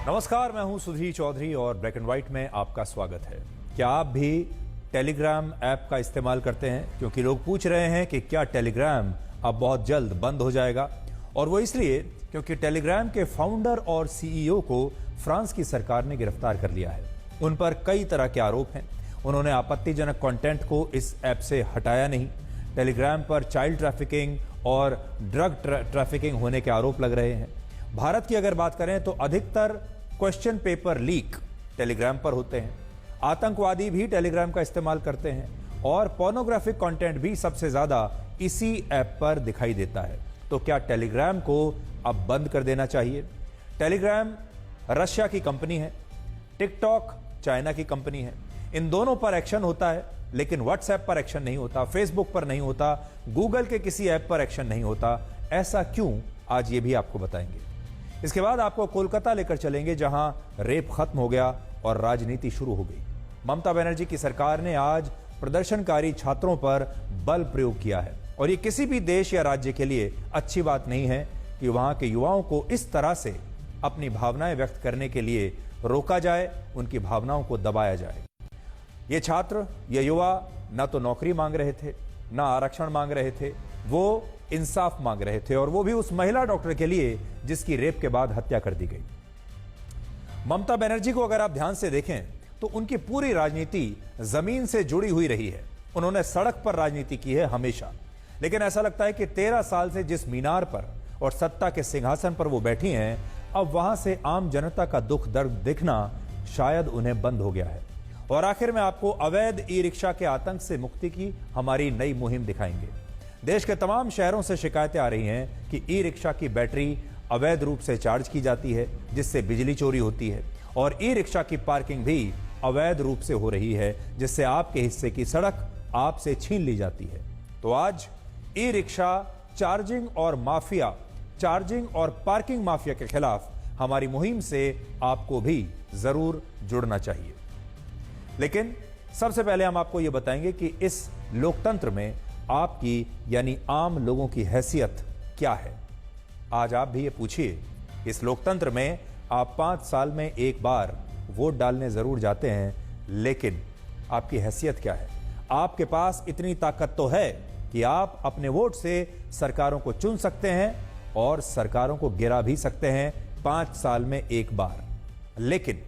नमस्कार, मैं हूं सुधीर चौधरी और ब्लैक एंड व्हाइट में आपका स्वागत है। क्या आप भी टेलीग्राम ऐप का इस्तेमाल करते हैं? क्योंकि लोग पूछ रहे हैं कि क्या टेलीग्राम अब बहुत जल्द बंद हो जाएगा, और वो इसलिए क्योंकि टेलीग्राम के फाउंडर और सीईओ को फ्रांस की सरकार ने गिरफ्तार कर लिया है। उन पर कई तरह के आरोप हैं। उन्होंने आपत्तिजनक कंटेंट को इस ऐप से हटाया नहीं। टेलीग्राम पर चाइल्ड ट्रैफिकिंग और ड्रग ट्रैफिकिंग होने के आरोप लग रहे हैं। भारत की अगर बात करें तो अधिकतर क्वेश्चन पेपर लीक टेलीग्राम पर होते हैं। आतंकवादी भी टेलीग्राम का इस्तेमाल करते हैं और पोर्नोग्राफिक कंटेंट भी सबसे ज्यादा इसी ऐप पर दिखाई देता है। तो क्या टेलीग्राम को अब बंद कर देना चाहिए? टेलीग्राम रशिया की कंपनी है, टिकटॉक चाइना की कंपनी है। इन दोनों पर एक्शन होता है, लेकिन व्हाट्सएप पर एक्शन नहीं होता, फेसबुक पर नहीं होता, गूगल के किसी ऐप पर एक्शन नहीं होता। ऐसा क्यों, आज ये भी आपको बताएंगे। इसके बाद आपको कोलकाता लेकर चलेंगे, जहां रेप खत्म हो गया और राजनीति शुरू हो गई। ममता बनर्जी की सरकार ने आज प्रदर्शनकारी छात्रों पर बल प्रयोग किया है, और ये किसी भी देश या राज्य के लिए अच्छी बात नहीं है कि वहां के युवाओं को इस तरह से अपनी भावनाएं व्यक्त करने के लिए रोका जाए, उनकी भावनाओं को दबाया जाए। ये छात्र, ये युवा ना तो नौकरी मांग रहे थे, ना आरक्षण मांग रहे थे, वो इंसाफ मांग रहे थे, और वो भी उस महिला डॉक्टर के लिए जिसकी रेप के बाद हत्या कर दी गई। ममता बनर्जी को अगर आप ध्यान से देखें तो उनकी पूरी राजनीति जमीन से जुड़ी हुई रही है। उन्होंने सड़क पर राजनीति की है हमेशा, लेकिन ऐसा लगता है कि 13 साल से जिस मीनार पर और सत्ता के सिंहासन पर वो बैठी हैं, अब वहां से आम जनता का दुख दर्द दिखना शायद उन्हें बंद हो गया है। और आखिर में आपको अवैध ई रिक्शा के आतंक से मुक्ति की हमारी नई मुहिम दिखाएंगे। देश के तमाम शहरों से शिकायतें आ रही हैं कि ई रिक्शा की बैटरी अवैध रूप से चार्ज की जाती है, जिससे बिजली चोरी होती है, और ई रिक्शा की पार्किंग भी अवैध रूप से हो रही है, जिससे आपके हिस्से की सड़क आपसे छीन ली जाती है। तो आज ई रिक्शा चार्जिंग और पार्किंग माफिया के खिलाफ हमारी मुहिम से आपको भी जरूर जुड़ना चाहिए। लेकिन सबसे पहले हम आपको यह बताएंगे कि इस लोकतंत्र में आपकी यानी आम लोगों की हैसियत क्या है। आज आप भी ये पूछिए, इस लोकतंत्र में आप 5 साल में एक बार वोट डालने जरूर जाते हैं, लेकिन आपकी हैसियत क्या है? आपके पास इतनी ताकत तो है कि आप अपने वोट से सरकारों को चुन सकते हैं और सरकारों को गिरा भी सकते हैं 5 साल में एक बार। लेकिन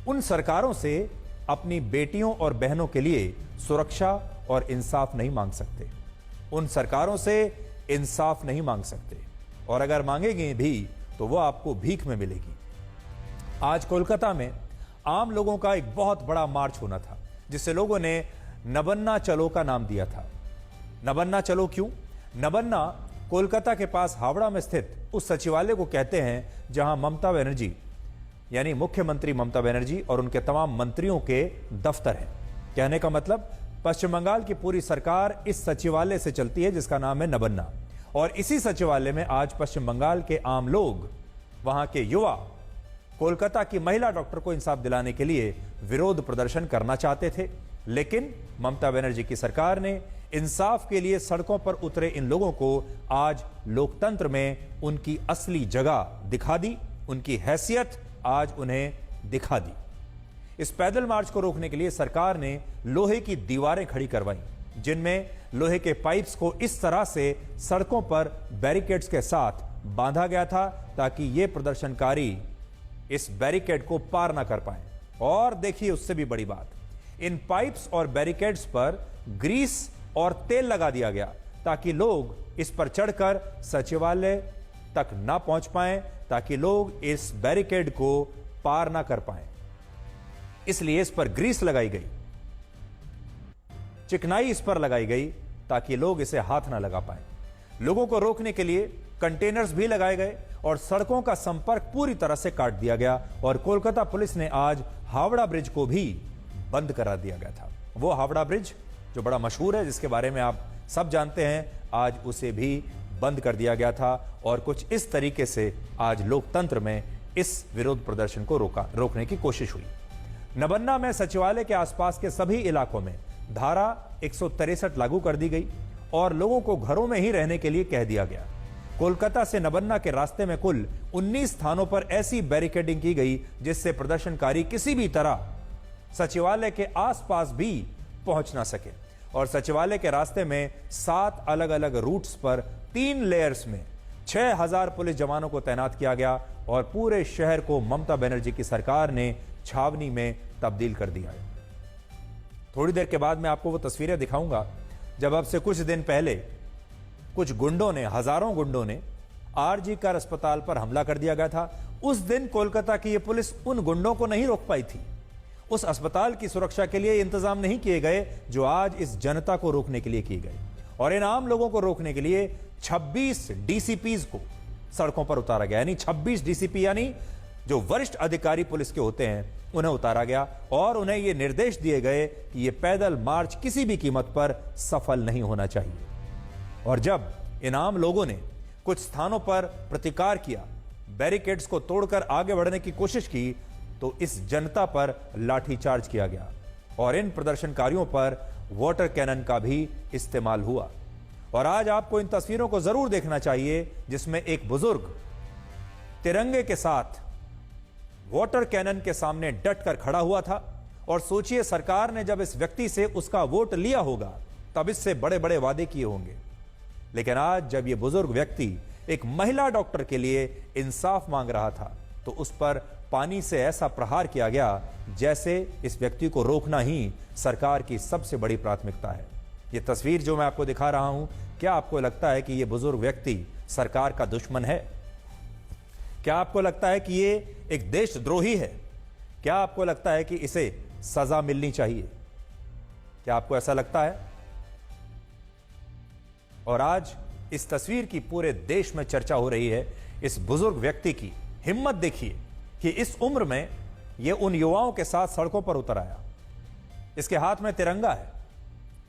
उन सरकारों से अपनी बेटियों और बहनों के लिए सुरक्षा और इंसाफ नहीं मांग सकते। उन सरकारों से इंसाफ नहीं मांग सकते, और अगर मांगेंगे भी तो वो आपको भीख में मिलेगी। आज कोलकाता में आम लोगों का एक बहुत बड़ा मार्च होना था, जिसे लोगों ने नबन्ना चलो का नाम दिया था। नबन्ना चलो क्यों? नबन्ना कोलकाता के पास हावड़ा में स्थित उस सचिवालय को कहते हैं जहां ममता बनर्जी यानी मुख्यमंत्री ममता बनर्जी और उनके तमाम मंत्रियों के दफ्तर हैं। कहने का मतलब, पश्चिम बंगाल की पूरी सरकार इस सचिवालय से चलती है, जिसका नाम है नबन्ना। और इसी सचिवालय में आज पश्चिम बंगाल के आम लोग, वहां के युवा, कोलकाता की महिला डॉक्टर को इंसाफ दिलाने के लिए विरोध प्रदर्शन करना चाहते थे। लेकिन ममता बनर्जी की सरकार ने इंसाफ के लिए सड़कों पर उतरे इन लोगों को आज लोकतंत्र में उनकी असली जगह दिखा दी, उनकी हैसियत आज उन्हें दिखा दी। इस पैदल मार्च को रोकने के लिए सरकार ने लोहे की दीवारें खड़ी करवाई, जिनमें लोहे के पाइप्स को इस तरह से सड़कों पर बैरिकेड्स के साथ बांधा गया था ताकि ये प्रदर्शनकारी इस बैरिकेड को पार ना कर पाए। और देखिए, उससे भी बड़ी बात, इन पाइप्स और बैरिकेड्स पर ग्रीस और तेल लगा दिया गया ताकि लोग इस पर चढ़कर सचिवालय तक ना पहुंच पाएं, ताकि लोग इस बैरिकेड को पार ना कर पाएं। इसलिए इस पर ग्रीस लगाई गई, चिकनाई इस पर लगाई गई ताकि लोग इसे हाथ ना लगा पाएं। लोगों को रोकने के लिए कंटेनर्स भी लगाए गए और सड़कों का संपर्क पूरी तरह से काट दिया गया। और कोलकाता पुलिस ने आज हावड़ा ब्रिज को भी बंद करा दिया गया था। वो हावड़ा ब्रिज जो बड़ा मशहूर है, जिसके बारे में आप सब जानते हैं, आज उसे भी बंद कर दिया गया था। और कुछ इस तरीके से आज लोकतंत्र में इस विरोध प्रदर्शन को रोकने की कोशिश हुई। नबन्ना में सचिवालय के आसपास के सभी इलाकों में धारा 163 लागू कर दी गई और लोगों को घरों में ही रहने के लिए कह दिया गया। कोलकाता से नबन्ना के रास्ते में कुल 19 स्थानों पर ऐसी बैरिकेडिंग की गई जिससे प्रदर्शनकारी किसी भी तरह सचिवालय के आसपास भी पहुंच ना सके। और सचिवालय के रास्ते में 7 अलग अलग रूट्स पर 3 लेयर्स में 6000 पुलिस जवानों को तैनात किया गया और पूरे शहर को ममता बनर्जी की सरकार ने छावनी में तब्दील कर दिया है। थोड़ी देर के बाद मैं आपको वो तस्वीरें दिखाऊंगा जब अब से कुछ दिन पहले कुछ गुंडों ने, हजारों गुंडों ने आरजी कर अस्पताल पर हमला कर दिया गया था। उस दिन कोलकाता की ये पुलिस उन गुंडों को नहीं रोक पाई थी। उस अस्पताल की सुरक्षा के लिए इंतजाम नहीं किए गए जो आज इस जनता को रोकने के लिए किए गए। और इन आम लोगों को रोकने के लिए 26 डीसीपीज को सड़कों पर उतारा गया। यानी 26 डीसीपी यानी जो वरिष्ठ अधिकारी पुलिस के होते हैं उन्हें उतारा गया और उन्हें यह निर्देश दिए गए कि यह पैदल मार्च किसी भी कीमत पर सफल नहीं होना चाहिए। और जब इन आम लोगों ने कुछ स्थानों पर प्रतिकार किया, बैरिकेड्स को तोड़कर आगे बढ़ने की कोशिश की, तो इस जनता पर लाठीचार्ज किया गया और इन प्रदर्शनकारियों पर वाटर कैनन का भी इस्तेमाल हुआ। और आज आपको इन तस्वीरों को जरूर देखना चाहिए जिसमें एक बुजुर्ग तिरंगे के साथ वाटर कैनन के सामने डटकर खड़ा हुआ था। और सोचिए, सरकार ने जब इस व्यक्ति से उसका वोट लिया होगा तब इससे बड़े बड़े वादे किए होंगे, लेकिन आज जब यह बुजुर्ग व्यक्ति एक महिला डॉक्टर के लिए इंसाफ मांग रहा था तो उस पर पानी से ऐसा प्रहार किया गया जैसे इस व्यक्ति को रोकना ही सरकार की सबसे बड़ी प्राथमिकता है। यह तस्वीर जो मैं आपको दिखा रहा हूं, क्या आपको लगता है कि यह बुजुर्ग व्यक्ति सरकार का दुश्मन है? क्या आपको लगता है कि यह एक देशद्रोही है? क्या आपको लगता है कि इसे सजा मिलनी चाहिए? क्या आपको ऐसा लगता है? और आज इस तस्वीर की पूरे देश में चर्चा हो रही है। इस बुजुर्ग व्यक्ति की हिम्मत देखिए कि इस उम्र में यह उन युवाओं के साथ सड़कों पर उतर आया। इसके हाथ में तिरंगा है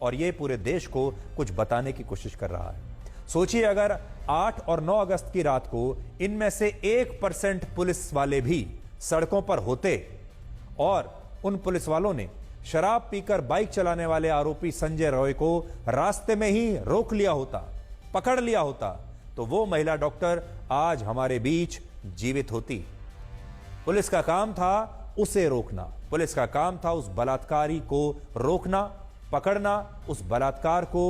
और यह पूरे देश को कुछ बताने की कोशिश कर रहा है। सोचिए, अगर 8 और 9 अगस्त की रात को इनमें से 1% पुलिस वाले भी सड़कों पर होते और उन पुलिस वालों ने शराब पीकर बाइक चलाने वाले आरोपी संजय रॉय को रास्ते में ही रोक लिया होता, पकड़ लिया होता, तो वो महिला डॉक्टर आज हमारे बीच जीवित होती। पुलिस का काम था उसे रोकना, पुलिस का काम था उस बलात्कारी को रोकना, पकड़ना, उस बलात्कार को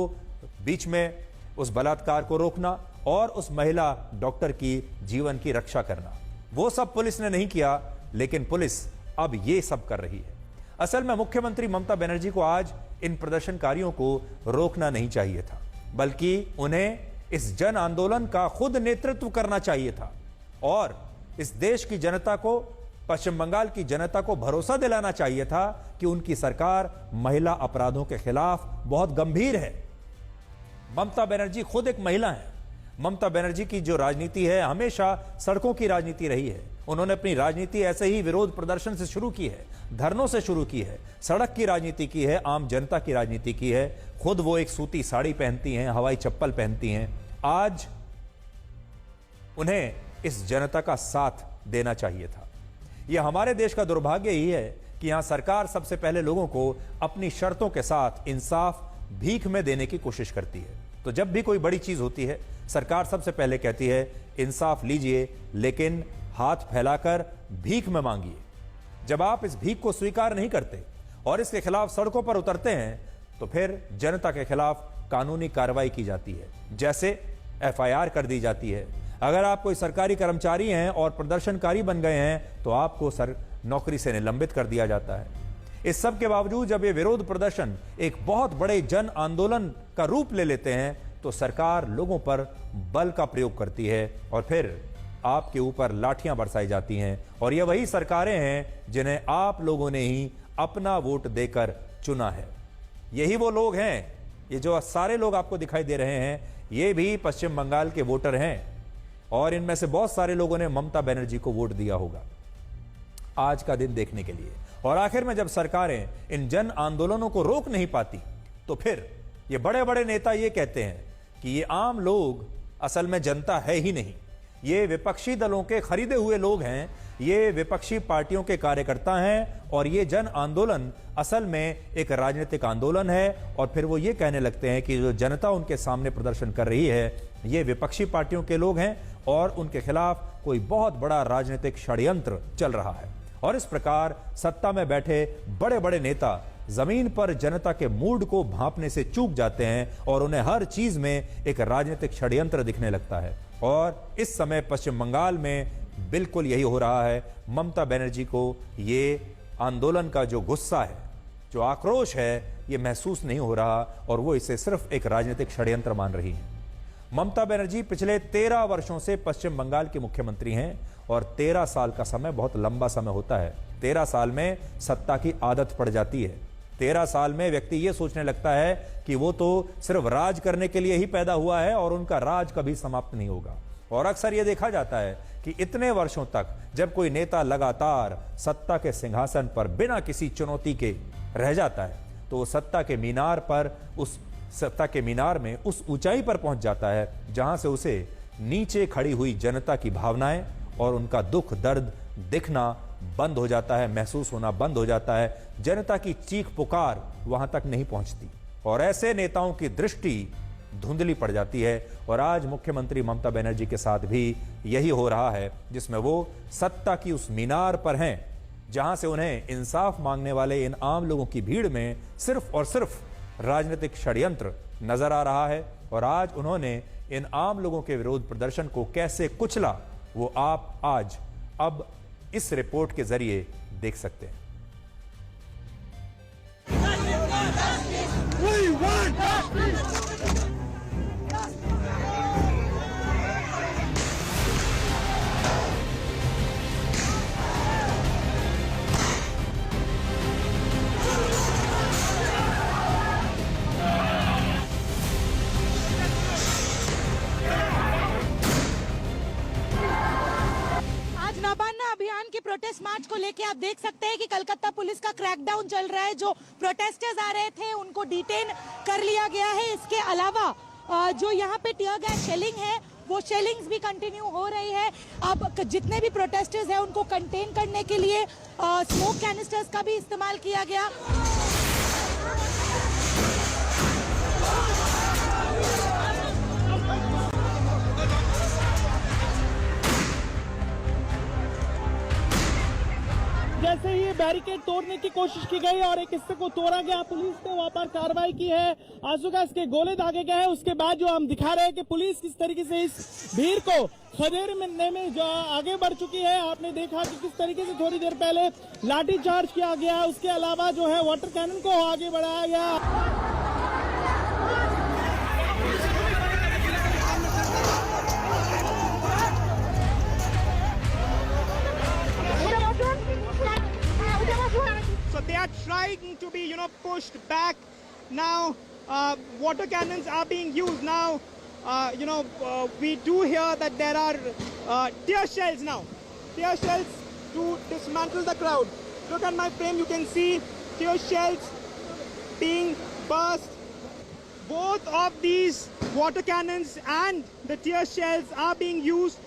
बीच में उस बलात्कार को रोकना और उस महिला डॉक्टर की जीवन की रक्षा करना। वो सब पुलिस ने नहीं किया, लेकिन पुलिस अब ये सब कर रही है। असल में मुख्यमंत्री ममता बनर्जी को आज इन प्रदर्शनकारियों को रोकना नहीं चाहिए था, बल्कि उन्हें इस जन आंदोलन का खुद नेतृत्व करना चाहिए था और इस देश की जनता को, पश्चिम बंगाल की जनता को भरोसा दिलाना चाहिए था कि उनकी सरकार महिला अपराधों के खिलाफ बहुत गंभीर है। ममता बनर्जी खुद एक महिला है। ममता बनर्जी की जो राजनीति है हमेशा सड़कों की राजनीति रही है। उन्होंने अपनी राजनीति ऐसे ही विरोध प्रदर्शन से शुरू की है, धरनों से शुरू की है, सड़क की राजनीति की है, आम जनता की राजनीति की है। खुद वो एक सूती साड़ी पहनती हैं, हवाई चप्पल पहनती हैं। आज उन्हें इस जनता का साथ देना चाहिए था। यह हमारे देश का दुर्भाग्य ही है कि यहां सरकार सबसे पहले लोगों को अपनी शर्तों के साथ इंसाफ भीख में देने की कोशिश करती है। तो जब भी कोई बड़ी चीज होती है, सरकार सबसे पहले कहती है इंसाफ लीजिए, लेकिन हाथ फैलाकर भीख में मांगिए। जब आप इस भीख को स्वीकार नहीं करते और इसके खिलाफ सड़कों पर उतरते हैं, तो फिर जनता के खिलाफ कानूनी कार्रवाई की जाती है, जैसे एफआईआर कर दी जाती है। अगर आप कोई सरकारी कर्मचारी हैं और प्रदर्शनकारी बन गए हैं तो आपको नौकरी से निलंबित कर दिया जाता है। इस सब के बावजूद जब ये विरोध प्रदर्शन एक बहुत बड़े जन आंदोलन का रूप ले लेते हैं तो सरकार लोगों पर बल का प्रयोग करती है और फिर आपके ऊपर लाठियां बरसाई जाती हैं। और ये वही सरकारें हैं जिन्हें आप लोगों ने ही अपना वोट देकर चुना है। यही वो लोग हैं, ये जो सारे लोग आपको दिखाई दे रहे हैं, ये भी पश्चिम बंगाल के वोटर हैं और इनमें से बहुत सारे लोगों ने ममता बनर्जी को वोट दिया होगा आज का दिन देखने के लिए। और आखिर में जब सरकारें इन जन आंदोलनों को रोक नहीं पाती तो फिर ये बड़े बड़े नेता ये कहते हैं कि ये आम लोग असल में जनता है ही नहीं, ये विपक्षी दलों के खरीदे हुए लोग हैं, ये विपक्षी पार्टियों के कार्यकर्ता हैं और ये जन आंदोलन असल में एक राजनीतिक आंदोलन है। और फिर वो ये कहने लगते हैं कि जो जनता उनके सामने प्रदर्शन कर रही है ये विपक्षी पार्टियों के लोग हैं और उनके खिलाफ कोई बहुत बड़ा राजनीतिक षड्यंत्र चल रहा है। और इस प्रकार सत्ता में बैठे बड़े बड़े नेता जमीन पर जनता के मूड को भांपने से चूक जाते हैं और उन्हें हर चीज में एक राजनीतिक षड्यंत्र दिखने लगता है। और इस समय पश्चिम बंगाल में बिल्कुल यही हो रहा है। ममता बनर्जी को ये आंदोलन का जो गुस्सा है, जो आक्रोश है, ये महसूस नहीं हो रहा और वो इसे सिर्फ एक राजनीतिक षड्यंत्र मान रही है। ममता बनर्जी पिछले 13 वर्षों से पश्चिम बंगाल की मुख्यमंत्री हैं और 13 साल का समय बहुत लंबा समय होता है। 13 साल में सत्ता की आदत पड़ जाती है। 13 साल में व्यक्ति यह सोचने लगता है कि वो तो सिर्फ राज करने के लिए ही पैदा हुआ है और उनका राज कभी समाप्त नहीं होगा। और अक्सर यह देखा जाता है कि इतने वर्षों तक जब कोई नेता लगातार सत्ता के सिंहासन पर बिना किसी चुनौती के रह जाता है तो वो सत्ता के मीनार पर, उस सत्ता के मीनार में उस ऊंचाई पर पहुंच जाता है जहां से उसे नीचे खड़ी हुई जनता की भावनाएं और उनका दुख दर्द दिखना बंद हो जाता है, महसूस होना बंद हो जाता है। जनता की चीख पुकार वहां तक नहीं पहुंचती और ऐसे नेताओं की दृष्टि धुंधली पड़ जाती है। और आज मुख्यमंत्री ममता बनर्जी के साथ भी यही हो रहा है, जिसमें वो सत्ता की उस मीनार पर हैं जहां से उन्हें इंसाफ मांगने वाले इन आम लोगों की भीड़ में सिर्फ और सिर्फ राजनीतिक षड्यंत्र नजर आ रहा है। और आज उन्होंने इन आम लोगों के विरोध प्रदर्शन को कैसे कुचला वो आप आज अब इस रिपोर्ट के जरिए देख सकते हैं। अभियान के प्रोटेस्ट मार्च को लेके आप देख सकते हैं कि कलकत्ता पुलिस का क्रैकडाउन चल रहा है। जो प्रोटेस्टर्स आ रहे थे उनको डिटेन कर लिया गया है। इसके अलावा जो यहाँ पे टियर गैस शेलिंग है वो शेलिंग्स भी कंटिन्यू हो रही है। अब जितने भी प्रोटेस्टर्स हैं उनको कंटेन करने के लिए स्मोक कैनिस्टर्स का भी इस्तेमाल किया गया। जैसे ही बैरिकेड तोड़ने की कोशिश की गई और एक हिस्से को तोड़ा गया, पुलिस ने वहां पर कार्रवाई की है, आंसू गैस के गोले दागे गए हैं। उसके बाद जो हम दिखा रहे हैं कि पुलिस किस तरीके से इस भीड़ को खदेड़ने में जो आगे बढ़ चुकी है। आपने देखा कि किस तरीके से थोड़ी देर पहले लाठी चार्ज किया गया, उसके अलावा जो है वाटर कैनन को आगे बढ़ाया गया। So they are trying to be, pushed back. Now, water cannons are being used. Now, we do hear that there are tear shells now. Tear shells to dismantle the crowd. Look at my frame, you can see tear shells being burst. Both of these water cannons and the tear shells are being used.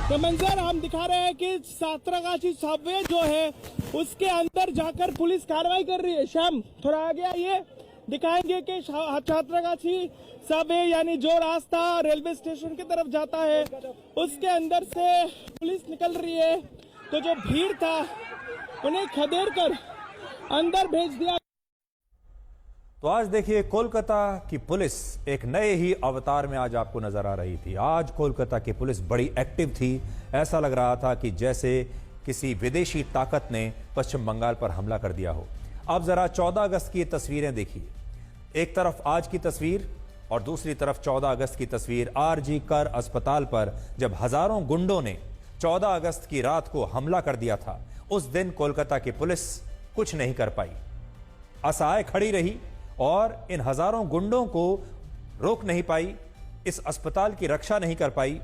तो मंजर हम दिखा रहे हैं कि सातरागाछी Subway जो है उसके अंदर जाकर पुलिस कार्रवाई कर रही है। श्याम थोड़ा आ गया, ये दिखाएंगे कि सातरागाछी सबवे यानी जो रास्ता रेलवे स्टेशन की तरफ जाता है उसके अंदर से पुलिस निकल रही है। तो जो भीड़ था उन्हें खदेड़ कर अंदर भेज दिया। तो आज देखिए कोलकाता की पुलिस एक नए ही अवतार में आज आपको नजर आ रही थी। आज कोलकाता की पुलिस बड़ी एक्टिव थी। ऐसा लग रहा था कि जैसे किसी विदेशी ताकत ने पश्चिम बंगाल पर हमला कर दिया हो। अब जरा 14 अगस्त की तस्वीरें देखिए। एक तरफ आज की तस्वीर और दूसरी तरफ 14 अगस्त की तस्वीर। आरजी कर अस्पताल पर जब हजारों गुंडों ने 14 अगस्त की रात को हमला कर दिया था, उस दिन कोलकाता की पुलिस कुछ नहीं कर पाई, असहाय खड़ी रही और इन हजारों गुंडों को रोक नहीं पाई, इस अस्पताल की रक्षा नहीं कर पाई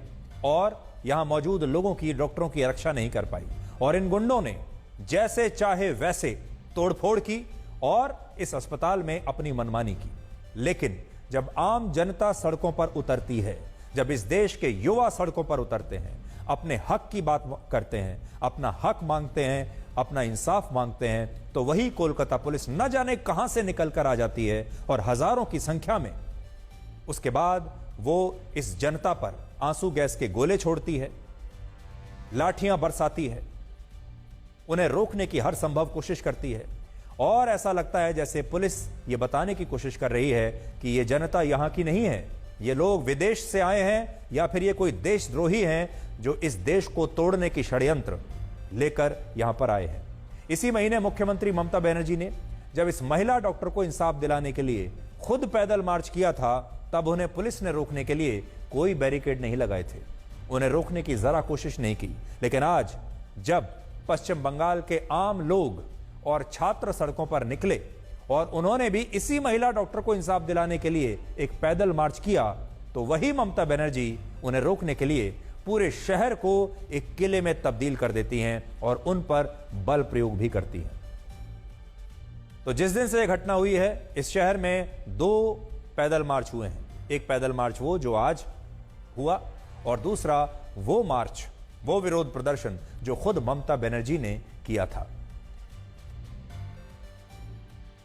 और यहां मौजूद लोगों की, डॉक्टरों की रक्षा नहीं कर पाई। और इन गुंडों ने जैसे चाहे वैसे तोड़फोड़ की और इस अस्पताल में अपनी मनमानी की। लेकिन जब आम जनता सड़कों पर उतरती है, जब इस देश के युवा सड़कों पर उतरते हैं, अपने हक की बात करते हैं, अपना हक मांगते हैं, अपना इंसाफ मांगते हैं, तो वही कोलकाता पुलिस न जाने कहां से निकल कर आ जाती है और हजारों की संख्या में उसके बाद वो इस जनता पर आंसू गैस के गोले छोड़ती है, लाठियां बरसाती है, उन्हें रोकने की हर संभव कोशिश करती है। और ऐसा लगता है जैसे पुलिस ये बताने की कोशिश कर रही है कि ये जनता यहां की नहीं है, ये लोग विदेश से आए हैं या फिर ये कोई देशद्रोही हैं जो इस देश को तोड़ने की षड्यंत्र लेकर यहां पर आए हैं। इसी महीने मुख्यमंत्री ममता बनर्जी ने जब इस महिला डॉक्टर को इंसाफ दिलाने के लिए खुद पैदल मार्च किया था, तब उन्हें पुलिस ने रोकने के लिए कोई बैरिकेड नहीं लगाए थे, उन्हें रोकने की जरा कोशिश नहीं की। लेकिन आज जब पश्चिम बंगाल के आम लोग और छात्र सड़कों पर निकले और उन्होंने भी इसी महिला डॉक्टर को इंसाफ दिलाने के लिए एक पैदल मार्च किया, तो वही ममता बनर्जी उन्हें रोकने के लिए पूरे शहर को एक किले में तब्दील कर देती हैं और उन पर बल प्रयोग भी करती हैं। तो जिस दिन से यह घटना हुई है, इस शहर में 2 पैदल मार्च हुए हैं। एक पैदल मार्च वो जो आज हुआ और दूसरा वो मार्च, वो विरोध प्रदर्शन जो खुद ममता बनर्जी ने किया था।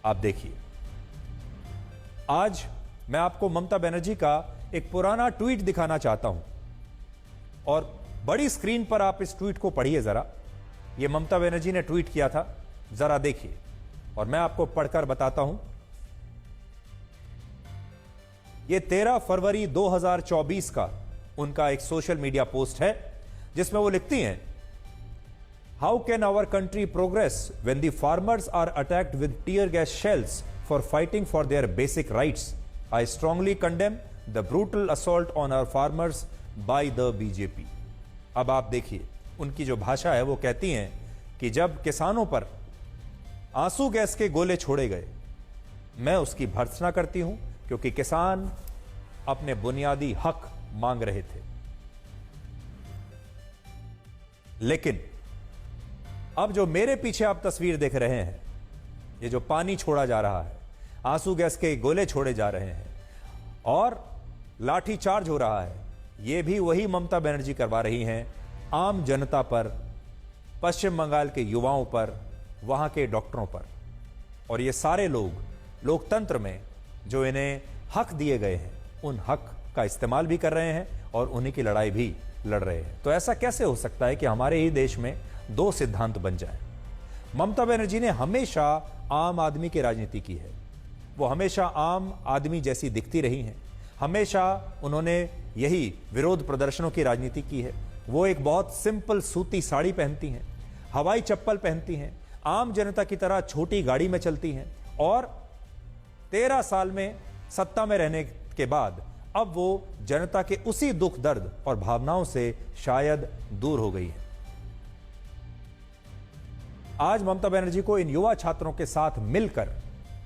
आप देखिए, आज मैं आपको ममता बनर्जी का एक पुराना ट्वीट दिखाना चाहता हूं और बड़ी स्क्रीन पर आप इस ट्वीट को पढ़िए जरा। यह ममता बनर्जी ने ट्वीट किया था, जरा देखिए और मैं आपको पढ़कर बताता हूं। यह 13 फरवरी 2024 का उनका एक सोशल मीडिया पोस्ट है जिसमें वो लिखती हैं, how can our country progress when the farmers are attacked with tear gas shells for fighting for their basic rights? I strongly condemn the brutal assault on our farmers by the BJP. अब आप देखिए, उनकी जो भाषा है वो कहती हैं कि जब किसानों पर आंसू गैस के गोले छोड़े गए, मैं उसकी भर्त्सना करती हूं क्योंकि किसान अपने बुनियादी हक मांग रहे थे। लेकिन अब जो मेरे पीछे आप तस्वीर देख रहे हैं, ये जो पानी छोड़ा जा रहा है, आंसू गैस के गोले छोड़े जा रहे हैं और लाठी चार्ज हो रहा है, ये भी वही ममता बनर्जी करवा रही हैं आम जनता पर, पश्चिम बंगाल के युवाओं पर, वहां के डॉक्टरों पर। और ये सारे लोग लोकतंत्र में जो इन्हें हक दिए गए हैं, उन हक का इस्तेमाल भी कर रहे हैं और उन्हीं की लड़ाई भी लड़ रहे हैं। तो ऐसा कैसे हो सकता है कि हमारे ही देश में 2 सिद्धांत बन जाए? ममता बनर्जी ने हमेशा आम आदमी की राजनीति की है, वो हमेशा आम आदमी जैसी दिखती रही हैं, हमेशा उन्होंने यही विरोध प्रदर्शनों की राजनीति की है। वो एक बहुत सिंपल सूती साड़ी पहनती हैं, हवाई चप्पल पहनती हैं, आम जनता की तरह छोटी गाड़ी में चलती हैं और 13 साल में सत्ता में रहने के बाद अब वो जनता के उसी दुख दर्द और भावनाओं से शायद दूर हो गई है। आज ममता बनर्जी को इन युवा छात्रों के साथ मिलकर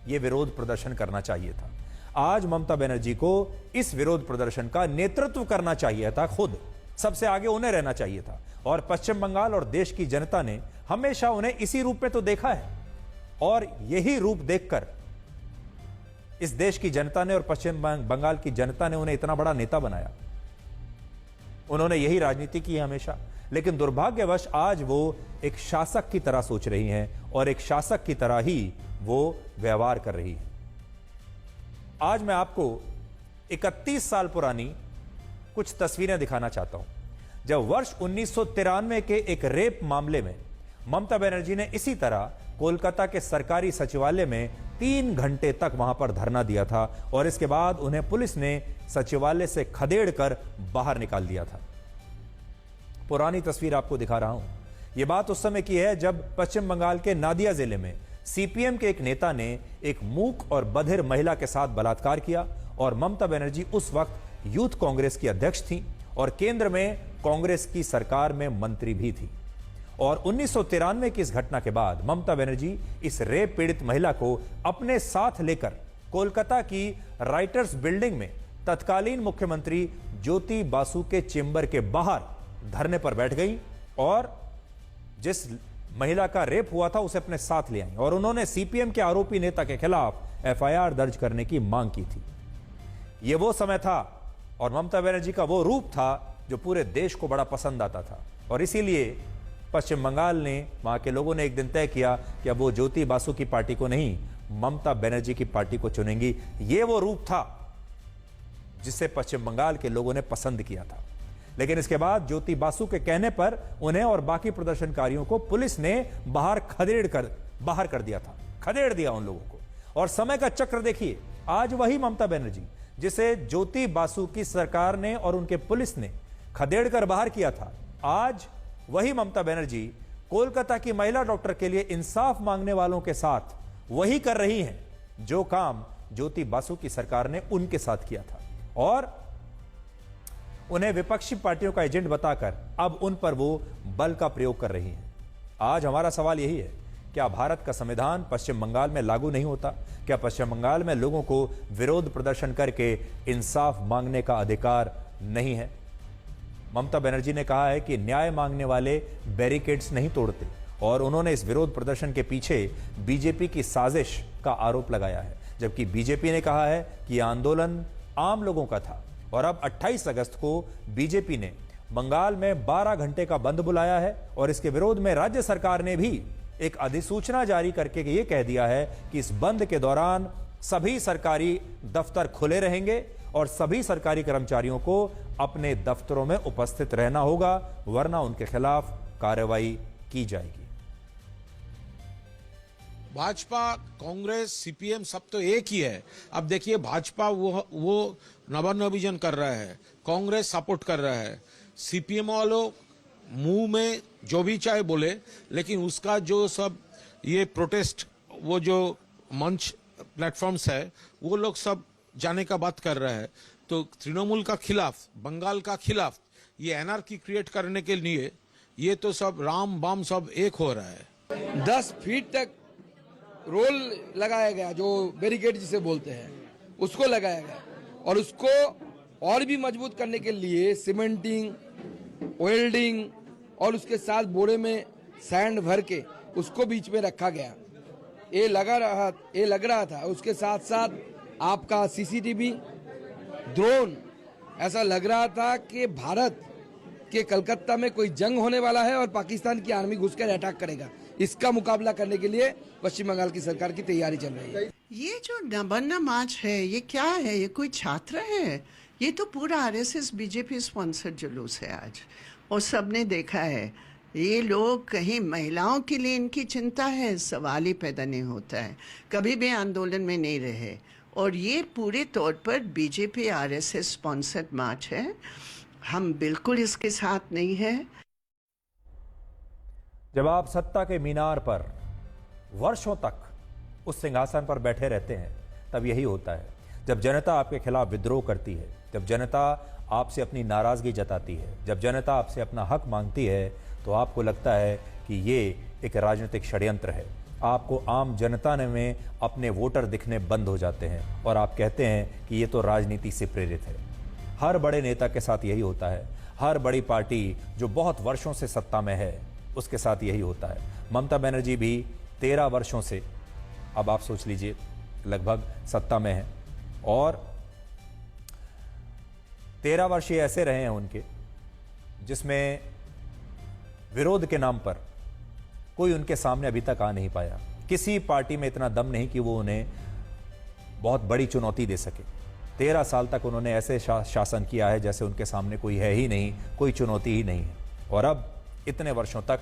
यह विरोध प्रदर्शन करना चाहिए था। आज ममता बनर्जी को इस विरोध प्रदर्शन का नेतृत्व करना चाहिए था, खुद सबसे आगे उन्हें रहना चाहिए था। और पश्चिम बंगाल और देश की जनता ने हमेशा उन्हें इसी रूप में तो देखा है और यही रूप देखकर इस देश की जनता ने और पश्चिम बंगाल की जनता ने उन्हें इतना बड़ा नेता बनाया। उन्होंने यही राजनीति की है हमेशा, लेकिन दुर्भाग्यवश आज वो एक शासक की तरह सोच रही हैं और एक शासक की तरह ही वो व्यवहार कर रही है। आज मैं आपको 31 साल पुरानी कुछ तस्वीरें दिखाना चाहता हूं, जब वर्ष 1993 के एक रेप मामले में ममता बनर्जी ने इसी तरह कोलकाता के सरकारी सचिवालय में 3 घंटे तक वहां पर धरना दिया था और इसके बाद उन्हें पुलिस ने सचिवालय से खदेड़ कर बाहर निकाल दिया था। पुरानी तस्वीर आपको दिखा रहा हूं। यह बात उस समय की है जब पश्चिम बंगाल के नादिया जिले में सीपीएम के एक नेता ने एक मूक और बधिर महिला के साथ बलात्कार किया और ममता बनर्जी उस वक्त यूथ कांग्रेस की अध्यक्ष थी और केंद्र में कांग्रेस की सरकार में मंत्री भी थी। और 1993 की इस घटना के बाद ममता बनर्जी इस रेप पीड़ित महिला को अपने साथ लेकर कोलकाता की राइटर्स बिल्डिंग में तत्कालीन मुख्यमंत्री ज्योति बासु के चेंबर के बाहर धरने पर बैठ गई और जिस महिला का रेप हुआ था उसे अपने साथ ले आई और उन्होंने सीपीएम के आरोपी नेता के खिलाफ एफआईआर दर्ज करने की मांग की थी। यह वो समय था और ममता बनर्जी का वो रूप था जो पूरे देश को बड़ा पसंद आता था और इसीलिए पश्चिम बंगाल ने, वहां के लोगों ने एक दिन तय किया कि अब वो ज्योति बासु की पार्टी को नहीं, ममता बनर्जी की पार्टी को चुनेंगी। यह वो रूप था जिसे पश्चिम बंगाल के लोगों ने पसंद किया था। लेकिन इसके बाद ज्योति बासु के कहने पर उन्हें और बाकी प्रदर्शनकारियों को पुलिस ने बाहर कर दिया था, खदेड़ दिया उन लोगों को। और समय का चक्र देखिए, आज वही ममता बनर्जी जिसे ज्योति बासु की सरकार ने और उनके पुलिस ने खदेड़ कर बाहर किया था, आज वही ममता बनर्जी कोलकाता की महिला डॉक्टर के लिए इंसाफ मांगने वालों के साथ वही कर रही हैं जो काम ज्योति बासु की सरकार ने उनके साथ किया था और उन्हें विपक्षी पार्टियों का एजेंट बताकर अब उन पर वो बल का प्रयोग कर रही हैं। आज हमारा सवाल यही है, क्या भारत का संविधान पश्चिम बंगाल में लागू नहीं होता? क्या पश्चिम बंगाल में लोगों को विरोध प्रदर्शन करके इंसाफ मांगने का अधिकार नहीं है? ममता बनर्जी ने कहा है कि न्याय मांगने वाले बैरिकेड्स नहीं तोड़ते और उन्होंने इस विरोध प्रदर्शन के पीछे बीजेपी की साजिश का आरोप लगाया है, जबकि बीजेपी ने कहा है कि यह आंदोलन आम लोगों का था। और अब 28 अगस्त को बीजेपी ने बंगाल में 12 घंटे का बंद बुलाया है और इसके विरोध में राज्य सरकार ने भी एक अधिसूचना जारी करके यह कह दिया है कि इस बंद के दौरान सभी सरकारी दफ्तर खुले रहेंगे और सभी सरकारी कर्मचारियों को अपने दफ्तरों में उपस्थित रहना होगा, वरना उनके खिलाफ कार्रवाई की जाएगी। भाजपा, कांग्रेस, सीपीएम सब तो एक ही है। अब देखिए, भाजपा वो नवान्नवीजन कर रहा है, कांग्रेस सपोर्ट कर रहा है, सीपीएम वालों मुंह में जो भी चाहे बोले, लेकिन उसका जो सब ये प्रोटेस्ट, वो जो मंच प्लेटफॉर्म्स है, वो लोग सब जाने का बात कर रहा है। तो तृणमूल का खिलाफ, बंगाल का खिलाफ ये एनआरकी क्रिएट करने के लिए ये तो सब राम बाम सब एक हो रहा है। 10 फीट तक रोल लगाया गया, जो बैरिकेड जिसे बोलते हैं, उसको लगाया गया और उसको और भी मजबूत करने के लिए सीमेंटिंग, वेल्डिंग और उसके साथ बोरे में सैंड भर के उसको बीच में रखा गया। ये लग रहा था उसके साथ साथ आपका सीसीटीवी, ड्रोन, ऐसा लग रहा था कि भारत के कलकत्ता में कोई जंग होने वाला है और पाकिस्तान की आर्मी घुसकर अटैक करेगा। इसका मुकाबला करने के लिए पश्चिम बंगाल की सरकार की तैयारी चल रही है। ये जो नबन्ना मार्च है, ये क्या है? ये कोई छात्र है? ये तो पूरा आरएसएस बीजेपी स्पॉन्सर्ड जुलूस है आज, और सबने देखा है। ये लोग कहीं महिलाओं के लिए इनकी चिंता है, सवाल ही पैदा नहीं होता है। कभी भी आंदोलन में नहीं रहे और ये पूरे तौर पर बीजेपी आरएसएस स्पॉन्सर्ड मार्च है। हम बिल्कुल इसके साथ नहीं हैं। जब आप सत्ता के मीनार पर वर्षों तक उस सिंहासन पर बैठे रहते हैं, तब यही होता है। जब जनता आपके खिलाफ विद्रोह करती है, जब जनता आपसे अपनी नाराजगी जताती है, जब जनता आपसे अपना हक मांगती है, तो आपको लगता है कि ये एक राजनीतिक षड्यंत्र है। आपको आम जनता में अपने वोटर दिखने बंद हो जाते हैं और आप कहते हैं कि ये तो राजनीति से प्रेरित है। हर बड़े नेता के साथ यही होता है। हर बड़ी पार्टी जो बहुत वर्षों से सत्ता में है, उसके साथ यही होता है। ममता बनर्जी भी 13 वर्षों से, अब आप सोच लीजिए, लगभग सत्ता में है और 13 वर्ष ये ऐसे रहे हैं उनके, जिसमें विरोध के नाम पर कोई उनके सामने अभी तक आ नहीं पाया। किसी पार्टी में इतना दम नहीं कि वो उन्हें बहुत बड़ी चुनौती दे सके। 13 साल तक उन्होंने ऐसे शासन किया है जैसे उनके सामने कोई है ही नहीं, कोई चुनौती ही नहीं है। और अब इतने वर्षों तक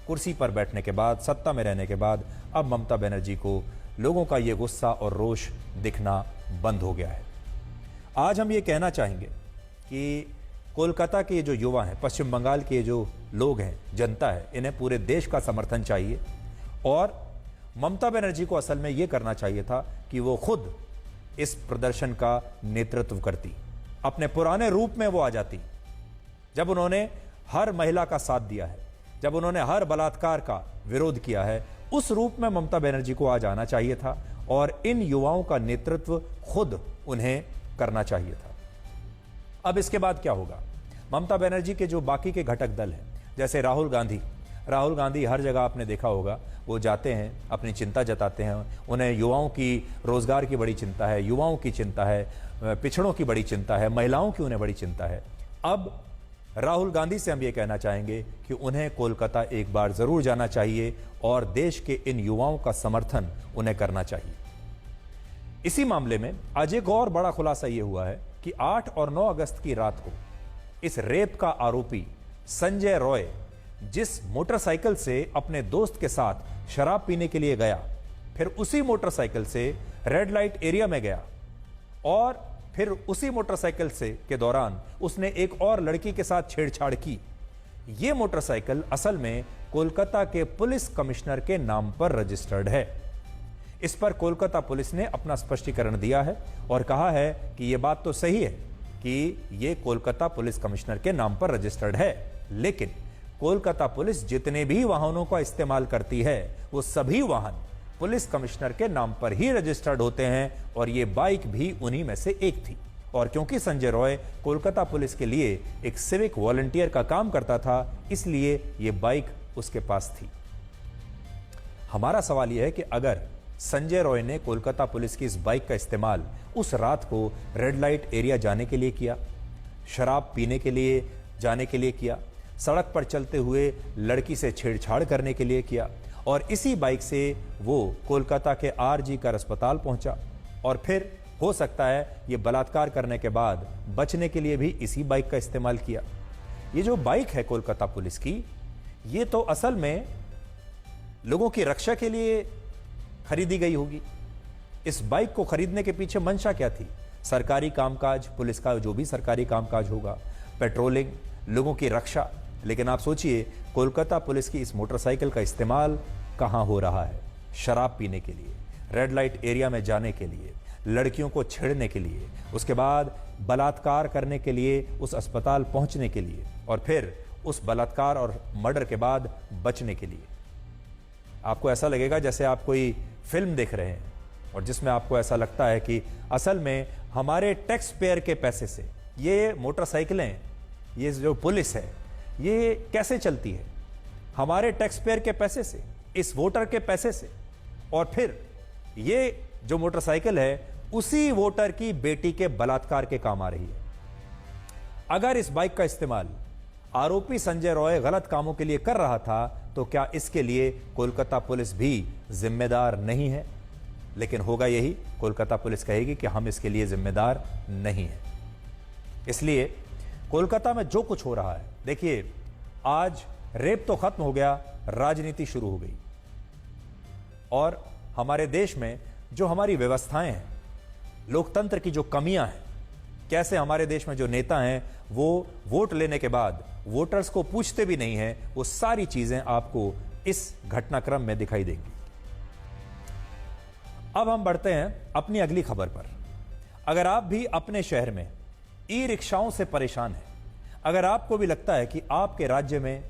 कुर्सी पर बैठने के बाद, सत्ता में रहने के बाद, अब ममता बनर्जी को लोगों का ये गुस्सा और रोष दिखना बंद हो गया है। आज हम ये कहना चाहेंगे कि कोलकाता के जो युवा हैं, पश्चिम बंगाल के जो लोग हैं, जनता है, इन्हें पूरे देश का समर्थन चाहिए और ममता बनर्जी को असल में ये करना चाहिए था कि वो खुद इस प्रदर्शन का नेतृत्व करती, अपने पुराने रूप में वो आ जाती। जब उन्होंने हर महिला का साथ दिया है, जब उन्होंने हर बलात्कार का विरोध किया है, उस रूप में ममता बनर्जी को आज आना चाहिए था और इन युवाओं का नेतृत्व खुद उन्हें करना चाहिए था। अब इसके बाद क्या होगा? ममता बनर्जी के जो बाकी के घटक दल हैं, जैसे राहुल गांधी, राहुल गांधी हर जगह आपने देखा होगा, वो जाते हैं, अपनी चिंता जताते हैं। उन्हें युवाओं की रोजगार की बड़ी चिंता है, युवाओं की चिंता है, पिछड़ों की बड़ी चिंता है, महिलाओं की उन्हें बड़ी चिंता है। अब राहुल गांधी से हम ये कहना चाहेंगे कि उन्हें कोलकाता एक बार जरूर जाना चाहिए और देश के इन युवाओं का समर्थन उन्हें करना चाहिए। इसी मामले में आज एक और बड़ा खुलासा यह हुआ है कि 8 और 9 अगस्त की रात को इस रेप का आरोपी संजय रॉय जिस मोटरसाइकिल से अपने दोस्त के साथ शराब पीने के लिए गया, फिर उसी मोटरसाइकिल से रेड लाइट एरिया में गया और फिर उसी मोटरसाइकिल से के दौरान उसने एक और लड़की के साथ छेड़छाड़ की। यह मोटरसाइकिल असल में कोलकाता के पुलिस कमिश्नर के नाम पर रजिस्टर्ड है। इस पर कोलकाता पुलिस ने अपना स्पष्टीकरण दिया है और कहा है कि यह बात तो सही है कि यह कोलकाता पुलिस कमिश्नर के नाम पर रजिस्टर्ड है, लेकिन कोलकाता पुलिस जितने भी वाहनों का इस्तेमाल करती है वो सभी वाहन पुलिस कमिश्नर के नाम पर ही रजिस्टर्ड होते हैं और ये बाइक भी उन्हीं में से एक थी। और क्योंकि संजय रॉय कोलकाता पुलिस के लिए एक सिविक वॉलंटियर का काम करता था, इसलिए ये बाइक उसके पास थी। हमारा सवाल यह है कि अगर संजय रॉय ने कोलकाता पुलिस की इस बाइक का इस्तेमाल उस रात को रेड लाइट एरिया जाने के लिए किया, शराब पीने के लिए जाने के लिए किया, सड़क पर चलते हुए लड़की से छेड़छाड़ करने के लिए किया और इसी बाइक से वो कोलकाता के आरजी कर अस्पताल पहुंचा और फिर हो सकता है ये बलात्कार करने के बाद बचने के लिए भी इसी बाइक का इस्तेमाल किया। ये जो बाइक है कोलकाता पुलिस की, ये तो असल में लोगों की रक्षा के लिए खरीदी गई होगी। इस बाइक को खरीदने के पीछे मंशा क्या थी? सरकारी कामकाज, पुलिस का जो भी सरकारी कामकाज होगा, पेट्रोलिंग, लोगों की रक्षा। लेकिन आप सोचिए कोलकाता पुलिस की इस मोटरसाइकिल का इस्तेमाल कहां हो रहा है? शराब पीने के लिए, रेड लाइट एरिया में जाने के लिए, लड़कियों को छेड़ने के लिए, उसके बाद बलात्कार करने के लिए, उस अस्पताल पहुंचने के लिए और फिर उस बलात्कार और मर्डर के बाद बचने के लिए। आपको ऐसा लगेगा जैसे आप कोई फिल्म देख रहे हैं और जिसमें आपको ऐसा लगता है कि असल में हमारे टैक्स पेयर के पैसे से ये मोटरसाइकिलें, ये जो पुलिस है, ये कैसे चलती है? हमारे टैक्स पेयर के पैसे से, इस वोटर के पैसे से। और फिर ये जो मोटरसाइकिल है उसी वोटर की बेटी के बलात्कार के काम आ रही है। अगर इस बाइक का इस्तेमाल आरोपी संजय रॉय गलत कामों के लिए कर रहा था तो क्या इसके लिए कोलकाता पुलिस भी जिम्मेदार नहीं है? लेकिन होगा यही, कोलकाता पुलिस कहेगी कि हम इसके लिए जिम्मेदार नहीं हैं। इसलिए कोलकाता में जो कुछ हो रहा है, देखिए आज रेप तो खत्म हो गया, राजनीति शुरू हो गई। और हमारे देश में जो हमारी व्यवस्थाएं हैं, लोकतंत्र की जो कमियां हैं, कैसे हमारे देश में जो नेता हैं वो वोट लेने के बाद वोटर्स को पूछते भी नहीं हैं, वो सारी चीजें आपको इस घटनाक्रम में दिखाई देंगी। अब हम बढ़ते हैं अपनी अगली खबर पर। अगर आप भी अपने शहर में ई रिक्शाओं से परेशान हैं, अगर आपको भी लगता है कि आपके राज्य में,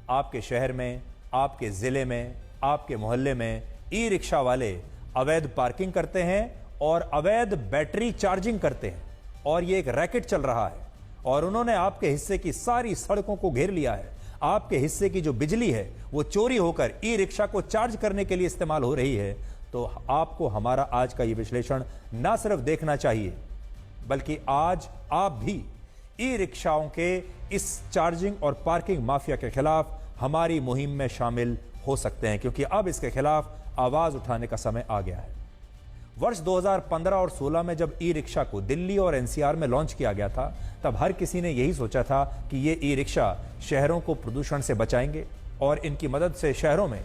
आपके शहर में, आपके जिले में, आपके मोहल्ले में ई रिक्शा वाले अवैध पार्किंग करते हैं और अवैध बैटरी चार्जिंग करते हैं और ये एक रैकेट चल रहा है और उन्होंने आपके हिस्से की सारी सड़कों को घेर लिया है, आपके हिस्से की जो बिजली है वो चोरी होकर ई रिक्शा को चार्ज करने के लिए इस्तेमाल हो रही है, तो आपको हमारा आज का ये विश्लेषण ना सिर्फ देखना चाहिए बल्कि आज आप भी ई रिक्शाओं के इस चार्जिंग और पार्किंग माफिया के खिलाफ हमारी मुहिम में शामिल हो सकते हैं, क्योंकि अब इसके खिलाफ आवाज उठाने का समय आ गया है। वर्ष 2015 और 16 में जब ई रिक्शा को दिल्ली और एनसीआर में लॉन्च किया गया था, तब हर किसी ने यही सोचा था कि ये ई रिक्शा शहरों को प्रदूषण से बचाएंगे और इनकी मदद से शहरों में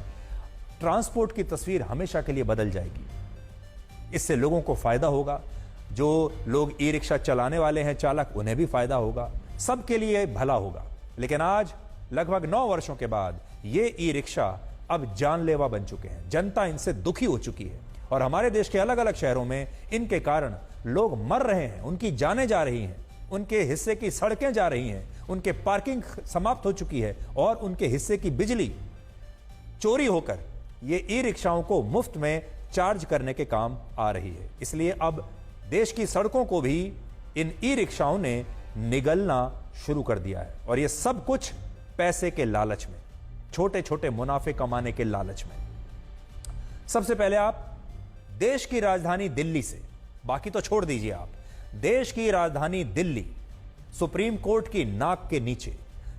ट्रांसपोर्ट की तस्वीर हमेशा के लिए बदल जाएगी। इससे लोगों को फायदा होगा, जो लोग ई रिक्शा चलाने वाले हैं चालक, उन्हें भी फायदा होगा, सबके लिए भला होगा। लेकिन आज लगभग 9 वर्षों के बाद ये ई रिक्शा अब जानलेवा बन चुके हैं, जनता इनसे दुखी हो चुकी है और हमारे देश के अलग अलग शहरों में इनके कारण लोग मर रहे हैं, उनकी जानें जा रही हैं, उनके हिस्से की सड़कें जा रही हैं, उनके पार्किंग समाप्त हो चुकी है और उनके हिस्से की बिजली चोरी होकर ये ई रिक्शाओं को मुफ्त में चार्ज करने के काम आ रही है। इसलिए अब देश की सड़कों को भी इन ई रिक्शाओं ने निगलना शुरू कर दिया है और ये सब कुछ पैसे के लालच में। छोटे छोटे मुनाफे कमाने के लालच में। सबसे पहले आप देश की राजधानी दिल्ली से, बाकी तो छोड़ दीजिए, आप देश की राजधानी दिल्ली, सुप्रीम कोर्ट की नाक के नीचे,